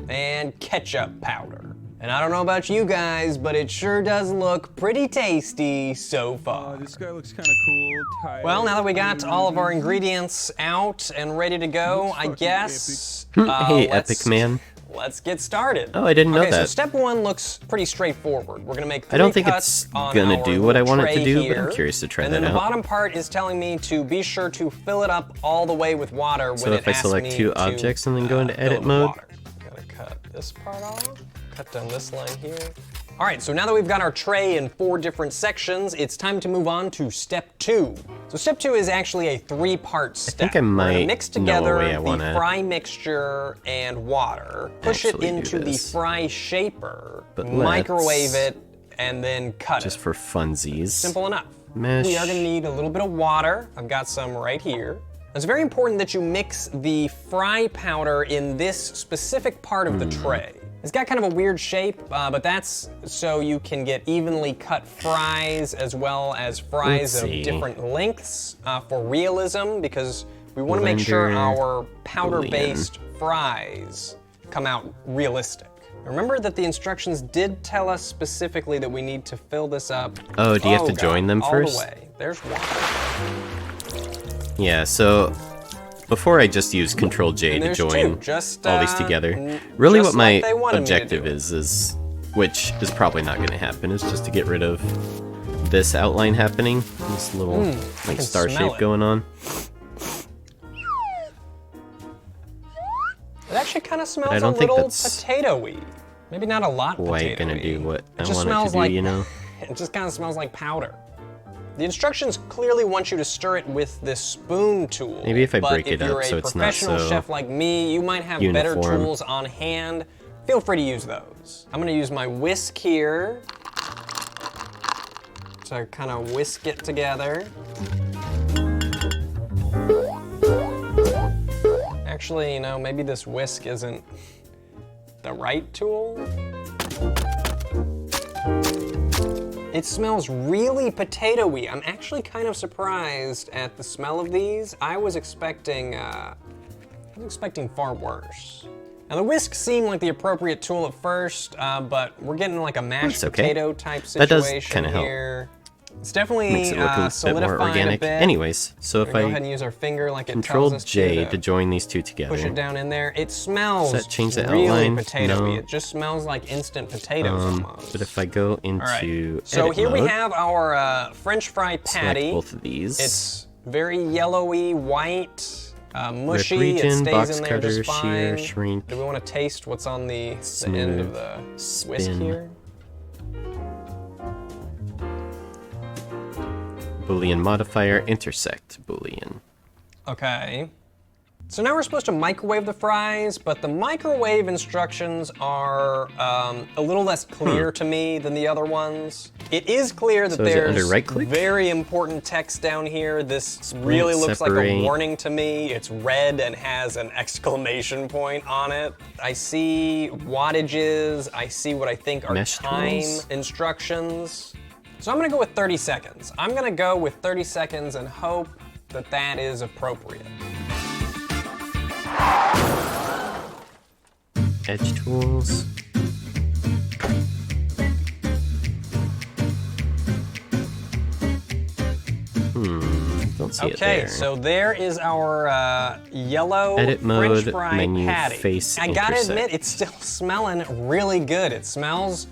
and ketchup powder. And I don't know about you guys, but it sure does look pretty tasty so far. This guy looks kind of cool. Tired. Well, now that we got all of our ingredients out and ready to go, I guess. Hey, Epic Man. Let's get started. Oh, I didn't know Okay, so that. step one looks pretty straightforward. We're gonna make three I don't think cuts it's on gonna our do what I want it to tray do, but here. I'm curious to try and that then the out. bottom part is telling me to be sure to fill it up all the way with water when So it if I asks select me two to, objects and then go into fill it edit with mode? water. Gotta cut this part off, cut down this line here. All right, so now that we've got our tray in 4 different sections, it's time to move on to step 2. So step 2 is actually a 3-part step. think I We're gonna might mix know a together way I the wanna fry mixture and water, push it actually do into the this. fry shaper, But microwave let's- it, and then cut Just it. for funsies. Simple enough. Mesh. We are gonna need a little bit of water. I've got some right here. It's very important that you mix the fry powder in this specific part of the tray. It's got kind of a weird shape, but that's so you can get evenly cut fries as well as fries of Oopsie. different lengths for realism, because we want to make sure Blender, our powder-based fries come out realistic. Remember that the instructions did tell us specifically that we need to fill this up. Oh, do you have to God, join them all first? the way. There's one. Yeah, so before I just use Control J And to there's join two, just, all these together, n- really just what my like they wanted me to objective do. is, which is probably not going to happen, is just to get rid of this outline happening, this little I like can star smell shape it. going on. It actually kind of smells I a don't think little that's potato-y. Maybe not a lot Quite potato-y. gonna do what I just want it smells to do, like, you know? It just kind of smells like powder. The instructions clearly want you to stir it with this spoon tool. Maybe if I but break if it up you're so a it's not professional so chef like me, you might have better uniform. tools on hand. Feel free to use those. I'm gonna use my whisk here to kind of whisk it together. Actually, you know, maybe this whisk isn't the right tool. It smells really potato-y. I'm actually kind of surprised at the smell of these. I was expecting far worse. Now the whisk seemed like the appropriate tool at first, but we're getting like a mashed That's okay. potato type That does situation kinda help. here. It's definitely Makes it look a bit solidified more organic. a bit. Anyways, so if We're gonna go ahead I and use our finger like it Control tells us J to to join these two together, push it down in there. It smells Does that change the really outline? potato-y. No. It just smells like instant potatoes almost. but if I go into All right. edit So here we mode, have our French fry select patty. both of these. It's very yellowy, white, mushy. Rip region, it stays box in there cutter, just shear, fine. shrink, Do we want to taste what's on the end of smooth, the whisk spin. here? Boolean modifier, intersect Boolean. Okay. So now we're supposed to microwave the fries, but the microwave instructions are a little less clear to me than the other ones. It is clear that So is it there's under right-click? very important text down here. This really looks like a separate. warning to me. It's red and has an exclamation point on it. I see wattages. I see what I think are Mesh time tools? instructions. So I'm gonna go with 30 seconds. I'm gonna go with 30 seconds and hope that that is appropriate. Edge tools. Don't see it there. Okay, so there is our yellow Edit mode, French fry menu, patty. face, I gotta intersect. admit, it's still smelling really good. It smells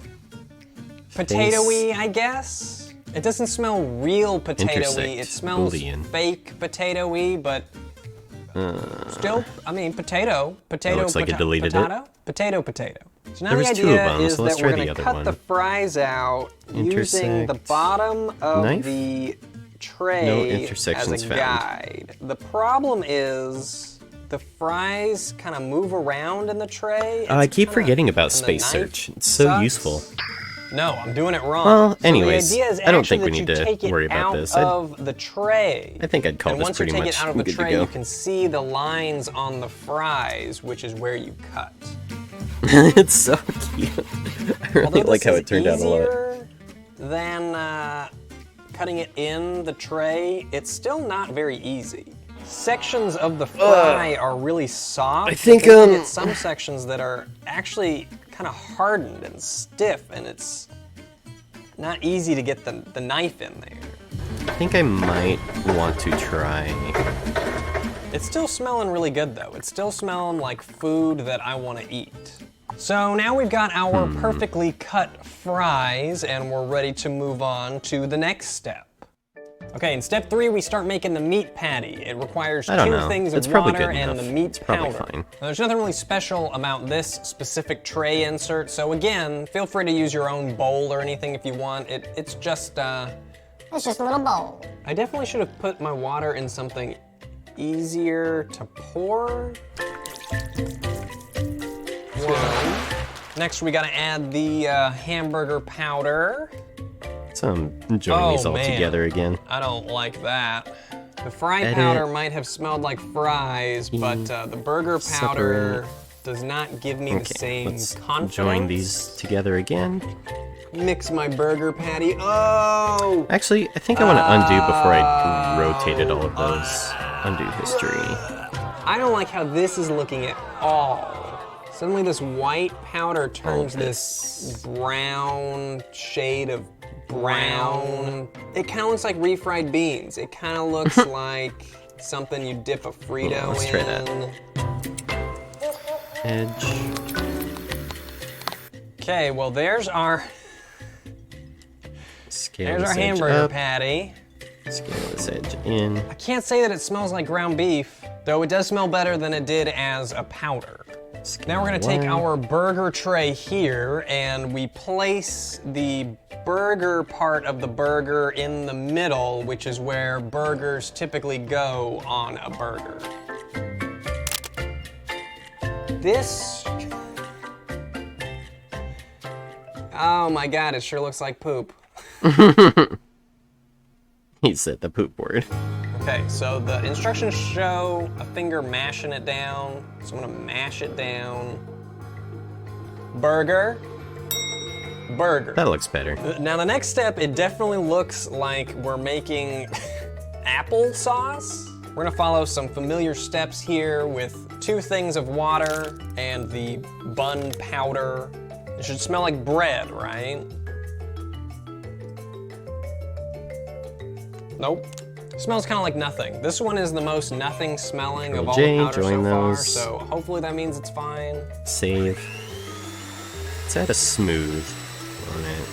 potatoey, I guess. It doesn't smell real potatoey. Intersect, It smells Boolean. fake potatoey, but still, I mean, potato, looks like it deleted it. potato, potato. So now There the was two idea of them, is so let's that we're try the gonna other cut one. the fries out using the Intersect. bottom of Knife? the tray No as intersections a found. guide. The problem is the fries kind of move around in the tray. I It's keep kinda- forgetting about and the space knife search. It's so sucks. useful. No, I'm doing it wrong. Well, So the anyways, idea is I don't actually think we that need you to take it worry about out this. of the tray. I think I'd call and this once pretty you take much it out of the good to tray, go. you can see the lines on the fries, which is where you cut. It's so cute. I really Although like this how is it turned out a lot. easier than cutting it in the tray, it's still not very easy. Sections of the fry are really soft. I think, but then you get some sections that are actually kind of hardened and stiff, and it's not easy to get the knife in there. I think I might want to try. It's still smelling really good though. It's still smelling like food that I want to eat. So now we've got our perfectly cut fries and we're ready to move on to the next step. Okay, in step 3 we start making the meat patty. It requires I don't 2 know. things It's of probably water good and enough. the meat It's probably powder. fine. Now, there's nothing really special about this specific tray insert, so again, feel free to use your own bowl or anything if you want. It's just It's just a little bowl. I definitely should have put my water in something easier to pour. One. Next, we gotta add the hamburger powder. So I'm joining these all man. together again. I don't like that. The fry Edit. powder might have smelled like fries, but the burger powder Separate. does not give me the Okay, same let's confidence. join these together again. Mix my burger patty. Oh! Actually, I think I want to undo before I rotated all of those. Undo history. I don't like how this is looking at all. Suddenly this white powder turns this brown shade of brown. It kind of looks like refried beans. It kind of looks like something you dip a Frito let's in. try that. Edge. Okay, well there's our Scale this edge hamburger up. patty. Scale this edge in. I can't say that it smells like ground beef, though it does smell better than it did as a powder. Now we're gonna take our burger tray here and we place the burger part of the burger in the middle, which is where burgers typically go on a burger. This, oh my God, it sure looks like poop. He said the poop word. Okay, so the instructions show a finger mashing it down. So I'm gonna mash it down. Burger. Burger. That looks better. Now the next step, it definitely looks like we're making applesauce. We're gonna follow some familiar steps here with 2 things of water and the bun powder. It should smell like bread, right? Nope. Smells kind of like nothing. This one is the most nothing smelling of all J, the powder so join far, those. so hopefully that means it's fine. Save. Let's add a smooth on it.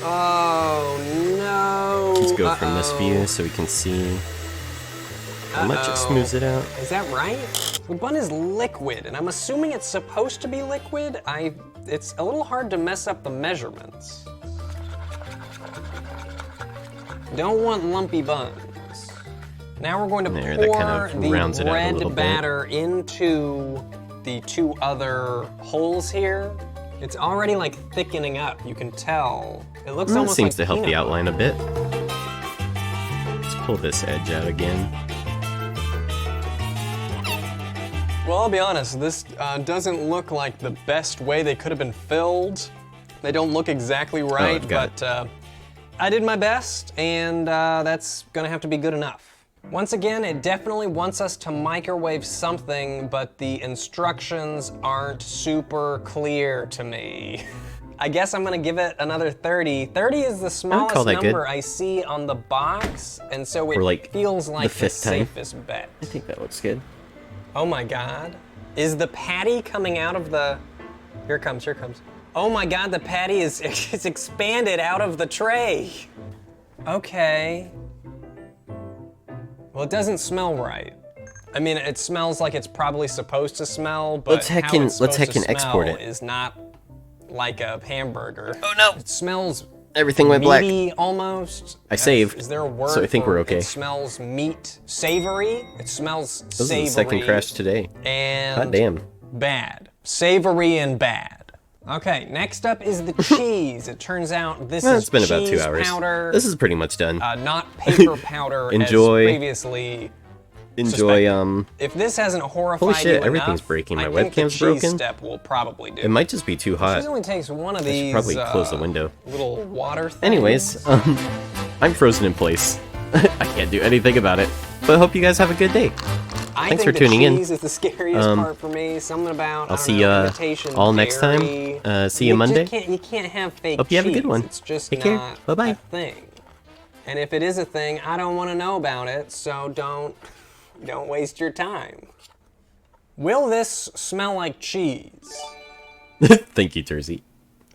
Oh no! Let's go from this view so we can see how much it smooths it out. Is that right? The bun is liquid, and I'm assuming it's supposed to be liquid. It's a little hard to mess up the measurements. Don't want lumpy buns. Now we're going to There, that pour kind of the rounds it out a bread little bit. batter into the 2 other holes here. It's already like thickening up, you can tell. It looks That almost seems like to help the peanut outline a bit. Let's pull this edge out again. Well, I'll be honest, this doesn't look like the best way they could have been filled. They don't look exactly right, got but I did my best, and that's gonna have to be good enough. Once again, it definitely wants us to microwave something, but the instructions aren't super clear to me. I guess I'm gonna give it another 30. 30 is the smallest number I see on the box, and so it like feels like the 5th time. safest bet. I think that looks good. Oh my God. Is the patty coming out of the... Here it comes, here it comes. Oh my God, the patty is it's expanded out of the tray. Okay. Well, it doesn't smell right. I mean, it smells like it's probably supposed to smell, but let's heckin' export it. Is not like a hamburger. Oh no! It smells Everything went black. meaty almost. I saved. Is there a word so I think we're okay. It smells meat, savory. It smells This savory. is the second crash today. And God damn. bad. Savory and bad. Okay, next up is the cheese. It turns out this is It's been about 2 cheese hours. powder. This is pretty much done. Not paper powder Enjoy. as previously Enjoy, suspected. If this hasn't horrified Holy shit, you everything's enough, breaking. My I think webcam's the cheese broken. step will probably do. It might just be too hot. Cheese only takes one of I should these probably close the window. little water things. Anyways, I'm frozen in place. I can't do anything about it. But I hope you guys have a good day. Thanks for tuning in. Cheese is the scariest part for me. Something about I'll see you all next time. See you Monday. You can't have fake Hope you have a good cheese. one. It's just Take care. not Bye-bye. a thing. And if it is a thing, I don't want to know about it, so don't waste your time. Will this smell like cheese? Thank you, Jersey.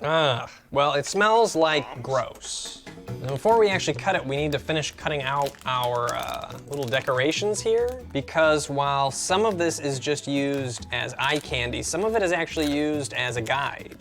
Well, it smells like gross. Now, before we actually cut it, we need to finish cutting out our little decorations here, because while some of this is just used as eye candy, some of it is actually used as a guide.